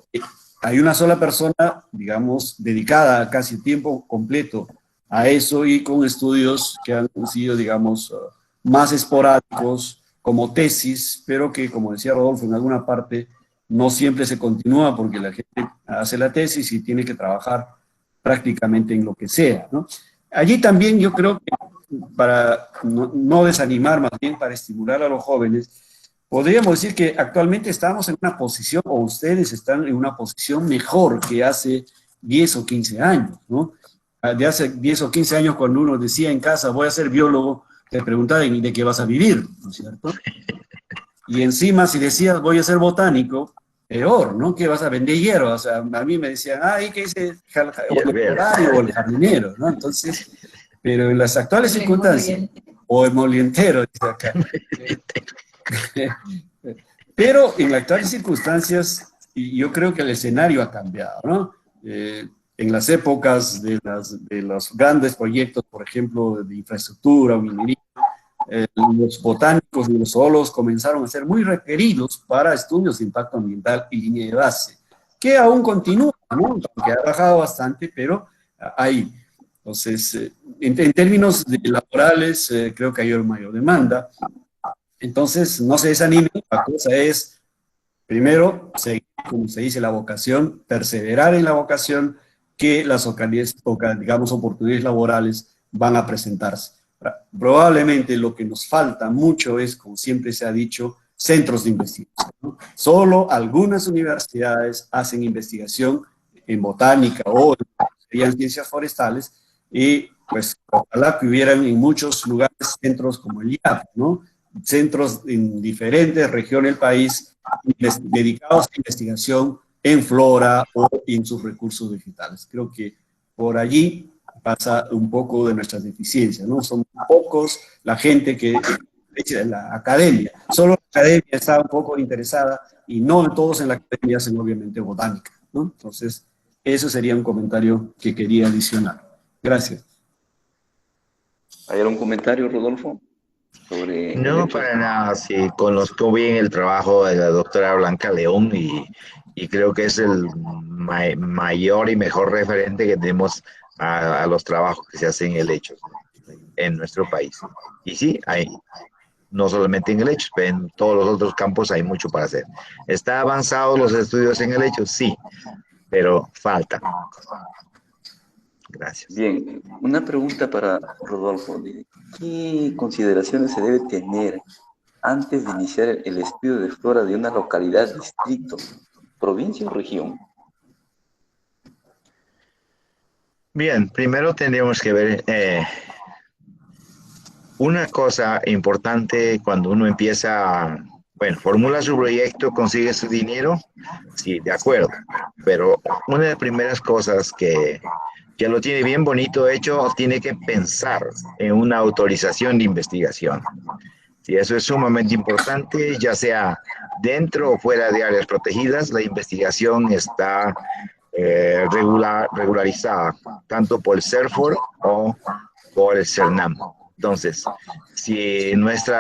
hay una sola persona, digamos, dedicada casi tiempo completo a eso y con estudios que han sido, digamos, más esporádicos como tesis, pero que, como decía Rodolfo, en alguna parte no siempre se continúa porque la gente hace la tesis y tiene que trabajar prácticamente en lo que sea, ¿no? Allí también yo creo que para no desanimar, más bien para estimular a los jóvenes, podríamos decir que actualmente estamos en una posición, o ustedes están en una posición mejor que hace 10 o 15 años, ¿no? De hace 10 o 15 años, cuando uno decía en casa, voy a ser biólogo, te preguntaban de qué vas a vivir, ¿no es cierto? Y encima, si decías, voy a ser botánico, peor, ¿no? Que vas a vender hierba. O sea, a mí me decían, ay, ¿qué dice? O el botario o el jardinero, ¿no? Entonces, pero en las actuales circunstancias, o el molientero, dice acá. Pero en las actuales circunstancias, y yo creo que el escenario ha cambiado, ¿no? En las épocas de los grandes proyectos, por ejemplo, de infraestructura o minería, los botánicos y los zoólogos comenzaron a ser muy requeridos para estudios de impacto ambiental y línea de base, que aún continúa, ¿no? Que ha bajado bastante, pero hay. Entonces, en términos laborales, creo que hay mayor demanda. Entonces, no se desanimen, la cosa es, primero, seguir, como se dice, la vocación, perseverar en la vocación, que las digamos, oportunidades laborales van a presentarse. Probablemente lo que nos falta mucho es, como siempre se ha dicho, centros de investigación, ¿no? Solo algunas universidades hacen investigación en botánica o en ciencias forestales y pues ojalá que hubieran en muchos lugares centros como el IAP, ¿no? Centros en diferentes regiones del país dedicados a investigación en flora o en sus recursos vegetales. Creo que por allí pasa un poco de nuestras deficiencias, ¿no? Son pocos la gente que la academia, solo la academia está un poco interesada y no todos en la academia hacen obviamente botánica, ¿no? Entonces, eso sería un comentario que quería adicionar. Gracias. ¿Hay algún comentario, Rodolfo, sobre el No, hecho? para nada, sí, conozco bien el trabajo de la doctora Blanca León y creo que es el mayor y mejor referente que tenemos a los trabajos que se hacen en el hecho en nuestro país. Y sí, hay, no solamente en el hecho, pero en todos los otros campos hay mucho para hacer. ¿Está avanzado los estudios en el hecho? Sí, pero falta. Gracias. Bien, una pregunta para Rodolfo. ¿Qué consideraciones se debe tener antes de iniciar el estudio de flora de una localidad, distrito, provincia o región? Bien, primero tendríamos que ver una cosa importante cuando uno empieza, bueno, formula su proyecto, consigue su dinero, sí, de acuerdo, pero una de las primeras cosas que lo tiene bien bonito hecho, tiene que pensar en una autorización de investigación. Sí, eso es sumamente importante, ya sea dentro o fuera de áreas protegidas, la investigación está regularizada, tanto por el CERFOR o por el CERNAM. Entonces, si nuestro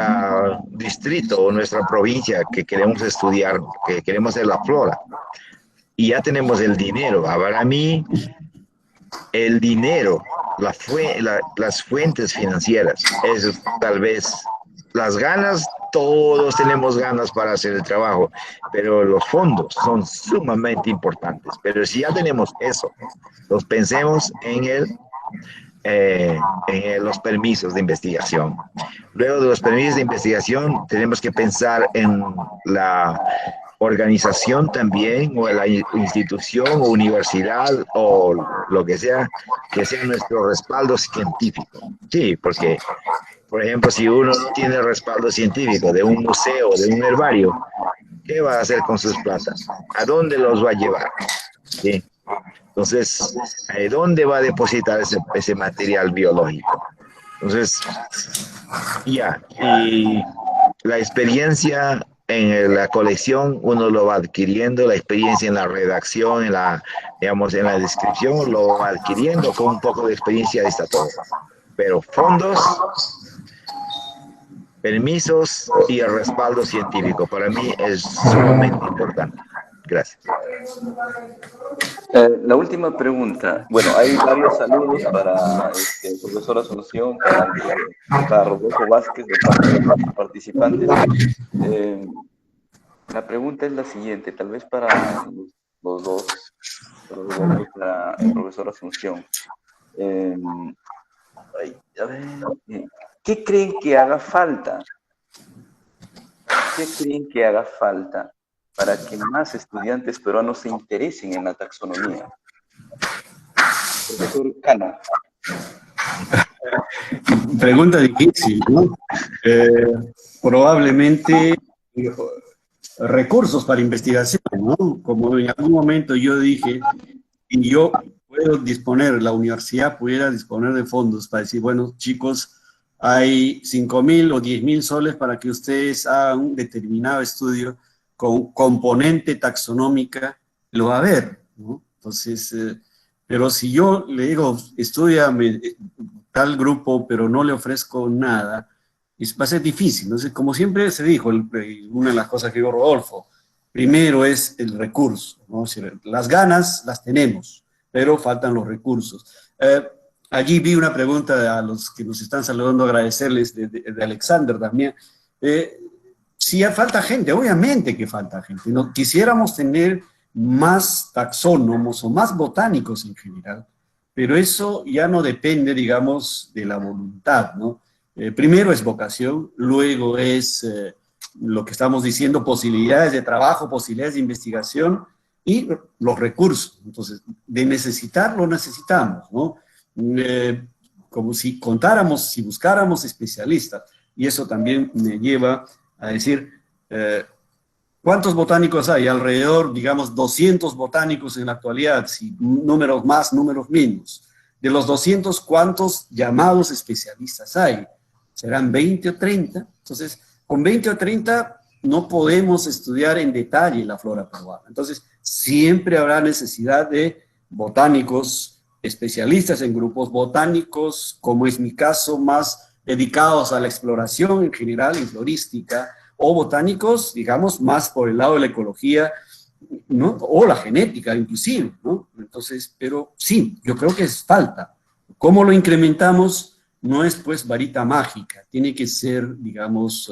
distrito o nuestra provincia que queremos estudiar, que queremos hacer la flora, y ya tenemos el dinero, para mí, el dinero, las fuentes financieras, es tal vez las ganas, todos tenemos ganas para hacer el trabajo, pero los fondos son sumamente importantes. Pero si ya tenemos eso, los pensemos en los permisos de investigación. Luego de los permisos de investigación, tenemos que pensar en la organización también, o la institución o universidad o lo que sea nuestro respaldo científico. Sí, porque, por ejemplo, si uno no tiene respaldo científico de un museo, de un herbario, ¿qué va a hacer con sus plantas? ¿A dónde los va a llevar? ¿Sí? Entonces, ¿dónde va a depositar ese material biológico? Entonces, ya, y la experiencia en la colección uno lo va adquiriendo, la experiencia en la redacción, digamos, en la descripción, lo va adquiriendo, con un poco de experiencia está todo. Pero fondos, permisos y el respaldo científico para mí es sumamente importante. Gracias. La última pregunta. Bueno, hay varios saludos para el profesor Asunción, para Rodolfo Vázquez, de parte de los participantes. La pregunta es la siguiente, tal vez para los dos, para Rodolfo y para el profesor Asunción. Eh, a ver, ¿qué creen que haga falta? ¿Qué creen que haga falta para que más estudiantes peruanos se interesen en la taxonomía? Profesor Cano. Pregunta difícil, ¿no? Probablemente recursos para investigación, ¿no? Como en algún momento yo dije, y yo puedo disponer, la universidad pudiera disponer de fondos para decir, bueno, chicos, hay 5.000 o 10.000 soles para que ustedes hagan un determinado estudio con componente taxonómica, lo va a ver, ¿no? Entonces, pero si yo le digo, estudia tal grupo, pero no le ofrezco nada, va a ser difícil. Entonces, como siempre se dijo, una de las cosas que dijo Rodolfo, primero es el recurso, ¿no? Si las ganas las tenemos, pero faltan los recursos. Allí vi una pregunta a los que nos están saludando, agradecerles de Alexander también. sí falta gente, obviamente que falta gente. No, quisiéramos tener más taxónomos o más botánicos en general, pero eso ya no depende, digamos, de la voluntad, ¿no? Primero es vocación, luego es lo que estamos diciendo, posibilidades de trabajo, posibilidades de investigación y los recursos. Entonces, de necesitar, lo necesitamos, ¿no? Como si contáramos, si buscáramos especialistas. Y eso también me lleva a decir, ¿cuántos botánicos hay? Alrededor, digamos, 200 botánicos en la actualidad, si números más, números menos. De los 200, ¿cuántos llamados especialistas hay? ¿Serán 20 o 30? Entonces, con 20 o 30 no podemos estudiar en detalle la flora peruana. Entonces, siempre habrá necesidad de botánicos, especialistas en grupos botánicos, como es mi caso, más dedicados a la exploración en general, en florística, o botánicos, digamos, más por el lado de la ecología, ¿no? O la genética, inclusive, ¿no? Entonces, pero sí, yo creo que es falta. ¿Cómo lo incrementamos? No es, pues, varita mágica. Tiene que ser, digamos,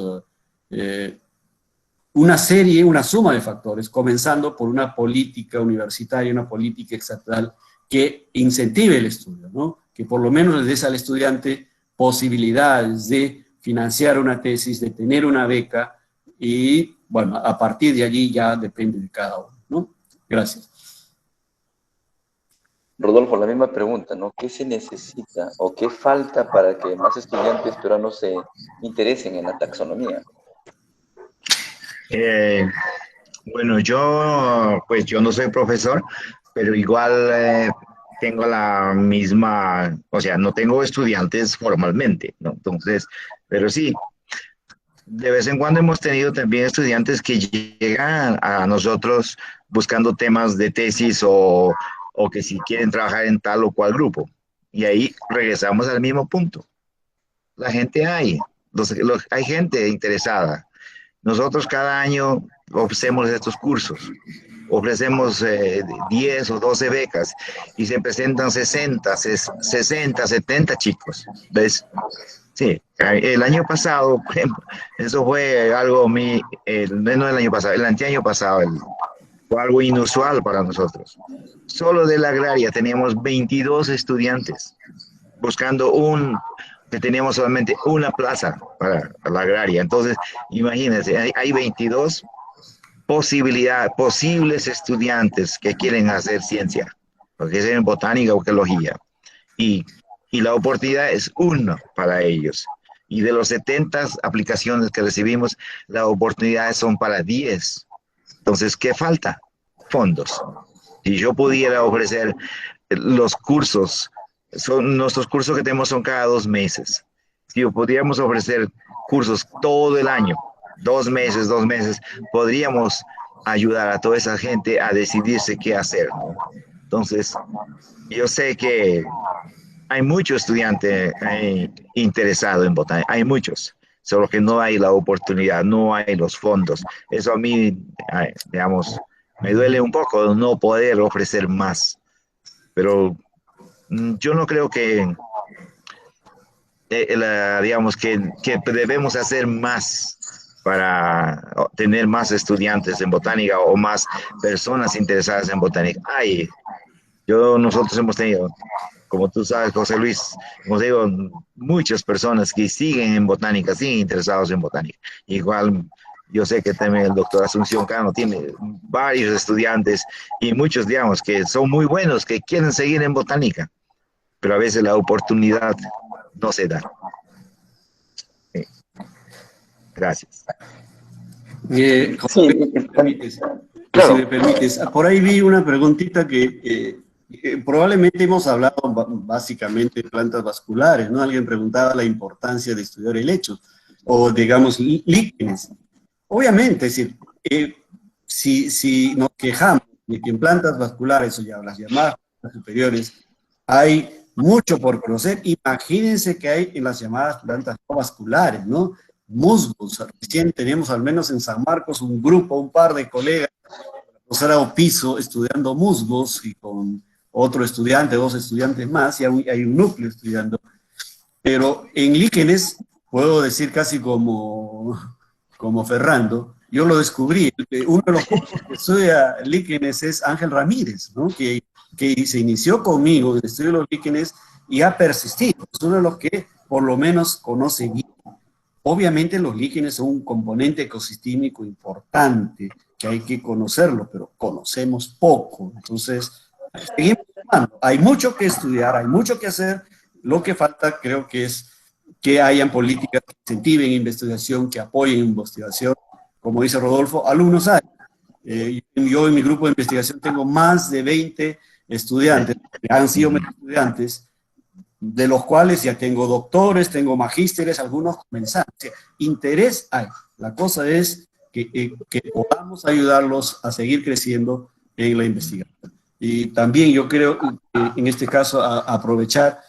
una serie, una suma de factores, comenzando por una política universitaria, una política estatal que incentive el estudio, ¿no? Que por lo menos le des al estudiante posibilidades de financiar una tesis, de tener una beca, y bueno, a partir de allí ya depende de cada uno, ¿no? Gracias. Rodolfo, la misma pregunta, ¿no? ¿Qué se necesita o qué falta para que más estudiantes peruanos se interesen en la taxonomía? Bueno, pues yo no soy profesor, pero igual tengo la misma, o sea, no tengo estudiantes formalmente, ¿no? Entonces, pero sí, de vez en cuando hemos tenido también estudiantes que llegan a nosotros buscando temas de tesis o que si quieren trabajar en tal o cual grupo. Y ahí regresamos al mismo punto. La gente hay, hay gente interesada. Nosotros cada año ofrecemos estos cursos, ofrecemos 10 o 12 becas y se presentan 60, 70 chicos, ¿ves? Sí, el año pasado, por ejemplo, eso fue algo, no el año pasado, el anteaño pasado, fue algo inusual para nosotros. Solo de la agraria teníamos 22 estudiantes buscando que teníamos solamente una plaza para la agraria. Entonces, imagínense, hay 22 posibles estudiantes que quieren hacer ciencia, porque es en botánica o geología. Y, y la oportunidad es una para ellos. Y de los 70 aplicaciones que recibimos, las oportunidades son para 10. Entonces, ¿qué falta? Fondos. Si yo pudiera ofrecer los cursos, nuestros cursos que tenemos son cada 2 meses. Si pudiéramos ofrecer cursos todo el año, 2 meses, podríamos ayudar a toda esa gente a decidirse qué hacer, ¿no? Entonces, yo sé que hay muchos estudiantes interesados en botánica, hay muchos, solo que no hay la oportunidad, no hay los fondos. Eso a mí, digamos, me duele un poco no poder ofrecer más, pero yo no creo que, digamos, que debemos hacer más para tener más estudiantes en botánica o más personas interesadas en botánica. Nosotros hemos tenido, como tú sabes, José Luis, hemos tenido muchas personas que siguen en botánica, siguen interesados en botánica. Igual, yo sé que también el doctor Asunción Cano tiene varios estudiantes y muchos, digamos, que son muy buenos, que quieren seguir en botánica, pero a veces la oportunidad no se da. Gracias. José, si me permites, por ahí vi una preguntita que probablemente hemos hablado básicamente de plantas vasculares, ¿no? Alguien preguntaba la importancia de estudiar helechos o, digamos, líquenes. Obviamente, es decir, si nos quejamos de que en plantas vasculares, o ya las llamadas plantas superiores, hay mucho por conocer, imagínense que hay en las llamadas plantas no vasculares, ¿no? Musgos. Recién tenemos, al menos en San Marcos, un par de colegas, la profesora Opiso, estudiando musgos, y con otro estudiante, 2 estudiantes más, y hay un núcleo estudiando. Pero en líquenes, puedo decir casi como como Fernando, yo lo descubrí. Uno de los pocos que estudia líquenes es Ángel Ramírez, ¿no? Que se inició conmigo en el estudio de los líquenes y ha persistido. Es uno de los que por lo menos conoce bien. Obviamente los líquenes son un componente ecosistémico importante, que hay que conocerlo, pero conocemos poco. Entonces, seguimos sumando. Hay mucho que estudiar, hay mucho que hacer. Lo que falta creo que es que hayan políticas que incentiven investigación, que apoyen investigación. Como dice Rodolfo, alumnos hay. Yo en mi grupo de investigación tengo más de 20 estudiantes, que han sido mis estudiantes, de los cuales ya tengo doctores, tengo magísteres, algunos comenzantes. O sea, interés hay. La cosa es que podamos ayudarlos a seguir creciendo en la investigación. Y también yo creo que en este caso aprovechar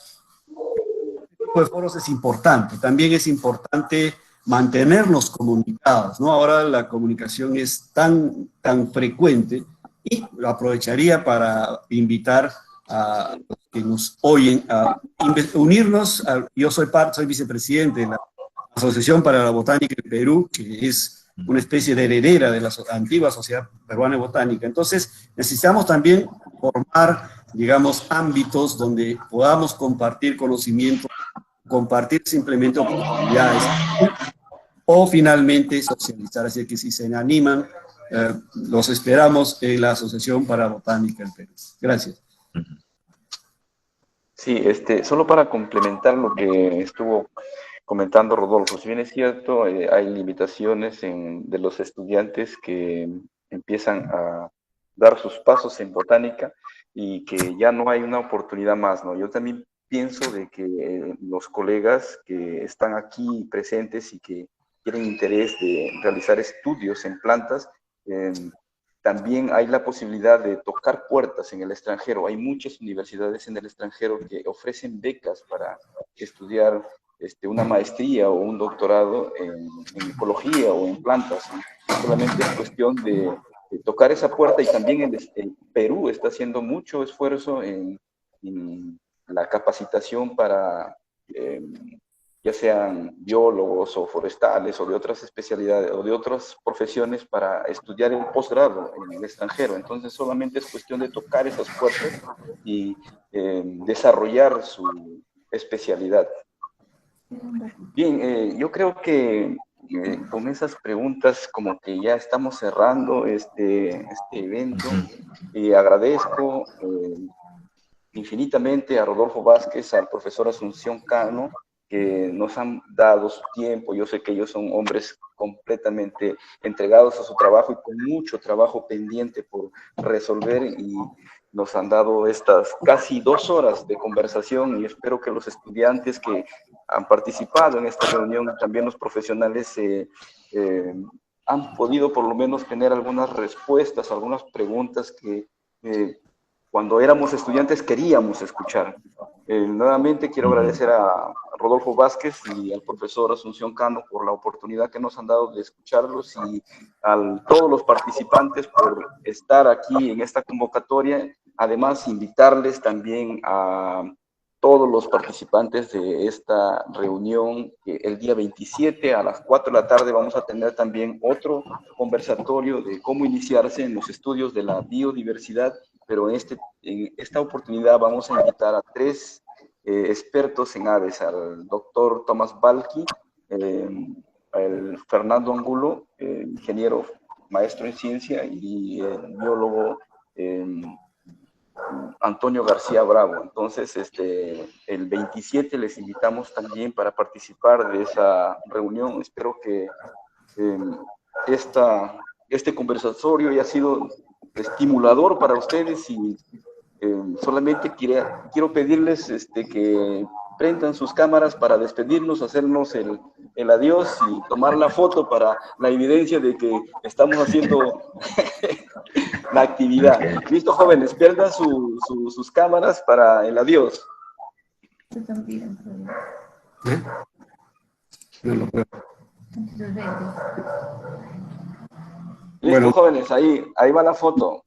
este tipo de foros es importante. También es importante mantenernos comunicados, ¿no? Ahora la comunicación es tan frecuente y lo aprovecharía para invitar a los que nos oyen a unirnos. Yo soy vicepresidente de la Asociación para la Botánica del Perú, que es una especie de heredera de la antigua Sociedad Peruana de Botánica. Entonces, necesitamos también formar, digamos, ámbitos donde podamos compartir conocimiento, compartir simplemente oportunidades o finalmente socializar. Así que si se animan, los esperamos en la Asociación para Botánica del Perú. Gracias. Sí, solo para complementar lo que estuvo comentando Rodolfo, si bien es cierto, hay limitaciones de los estudiantes que empiezan a dar sus pasos en botánica y que ya no hay una oportunidad más, ¿no? Yo también pienso de que los colegas que están aquí presentes y que tienen interés de realizar estudios en plantas, también hay la posibilidad de tocar puertas en el extranjero. Hay muchas universidades en el extranjero que ofrecen becas para estudiar una maestría o un doctorado en ecología o en plantas. Solamente es cuestión de tocar esa puerta, y también el Perú está haciendo mucho esfuerzo en la capacitación para ya sean biólogos o forestales o de otras especialidades o de otras profesiones para estudiar el posgrado en el extranjero. Entonces solamente es cuestión de tocar esas puertas y desarrollar su especialidad. Bien, yo creo que con esas preguntas como que ya estamos cerrando este evento. Agradezco infinitamente a Rodolfo Vázquez, al profesor Asunción Cano, que nos han dado su tiempo. Yo sé que ellos son hombres completamente entregados a su trabajo y con mucho trabajo pendiente por resolver, y nos han dado estas casi 2 horas de conversación, y espero que los estudiantes que han participado en esta reunión, también los profesionales, han podido por lo menos tener algunas respuestas, algunas preguntas que cuando éramos estudiantes queríamos escuchar. Nuevamente quiero agradecer a Rodolfo Vázquez y al profesor Asunción Cano por la oportunidad que nos han dado de escucharlos, y a todos los participantes por estar aquí en esta convocatoria. Además, invitarles también a todos los participantes de esta reunión, que el día 27 a las 4 de la tarde vamos a tener también otro conversatorio de cómo iniciarse en los estudios de la biodiversidad, pero en esta oportunidad vamos a invitar a 3 expertos en aves: al doctor Tomás Balqui, al Fernando Angulo, ingeniero maestro en ciencia, y el biólogo Antonio García Bravo. Entonces, el 27 les invitamos también para participar de esa reunión. Espero que este conversatorio haya sido estimulador para ustedes, y solamente quiero pedirles que prendan sus cámaras para despedirnos, hacernos el adiós y tomar la foto para la evidencia de que estamos haciendo la actividad. Okay. Listo, jóvenes, pierdan sus cámaras para el adiós. Listo, jóvenes, ahí va la foto.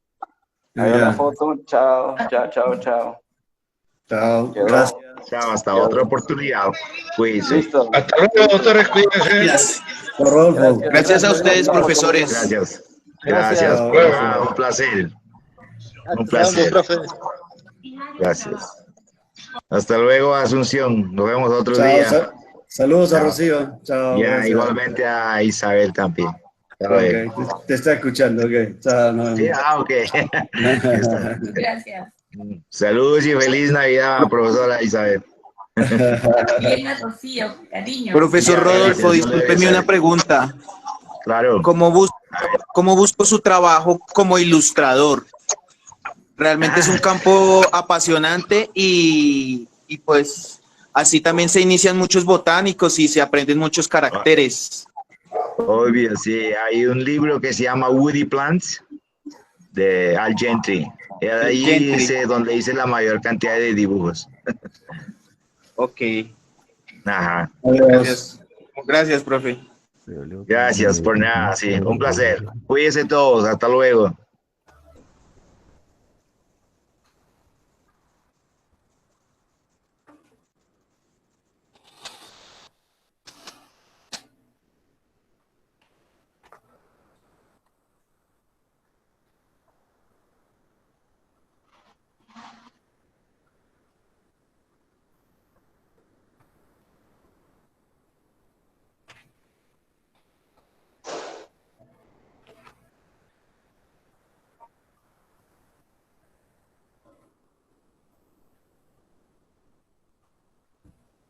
Ahí va la foto. Chao, chao, chao, chao. Chao, gracias. Chao, hasta otra oportunidad. Cuídense. Listo. Hasta luego, doctores, cuídense. Gracias. Rodolfo. Gracias a ustedes, profesores. Gracias. Gracias. Gracias. Hasta luego. Un placer. Un Hasta placer. luego, profe. Gracias. Hasta luego, Asunción. Nos vemos otro Chao, día. saludos a Chao. Rocío. Chao. Ya, gracias. igualmente a Isabel también. Hasta luego. Ok, te está escuchando, ok. Chao, nos Sí, vemos. ok. Está. Gracias. Saludos y feliz Navidad, profesora Isabel. Bien, Rocío, cariño. Profesor Ya, Rodolfo, gracias, discúlpeme una pregunta. Claro. ¿Cómo busco su trabajo como ilustrador? Realmente es un campo apasionante y pues así también se inician muchos botánicos y se aprenden muchos caracteres. Obvio, sí. Hay un libro que se llama Woody Plants de Al Gentry. Y ahí Gentry. dice donde hice la mayor cantidad de dibujos. Ok, Ajá. Adiós. gracias. Gracias, profe. Gracias por nada, sí. Un placer. Cuídense todos. Hasta luego.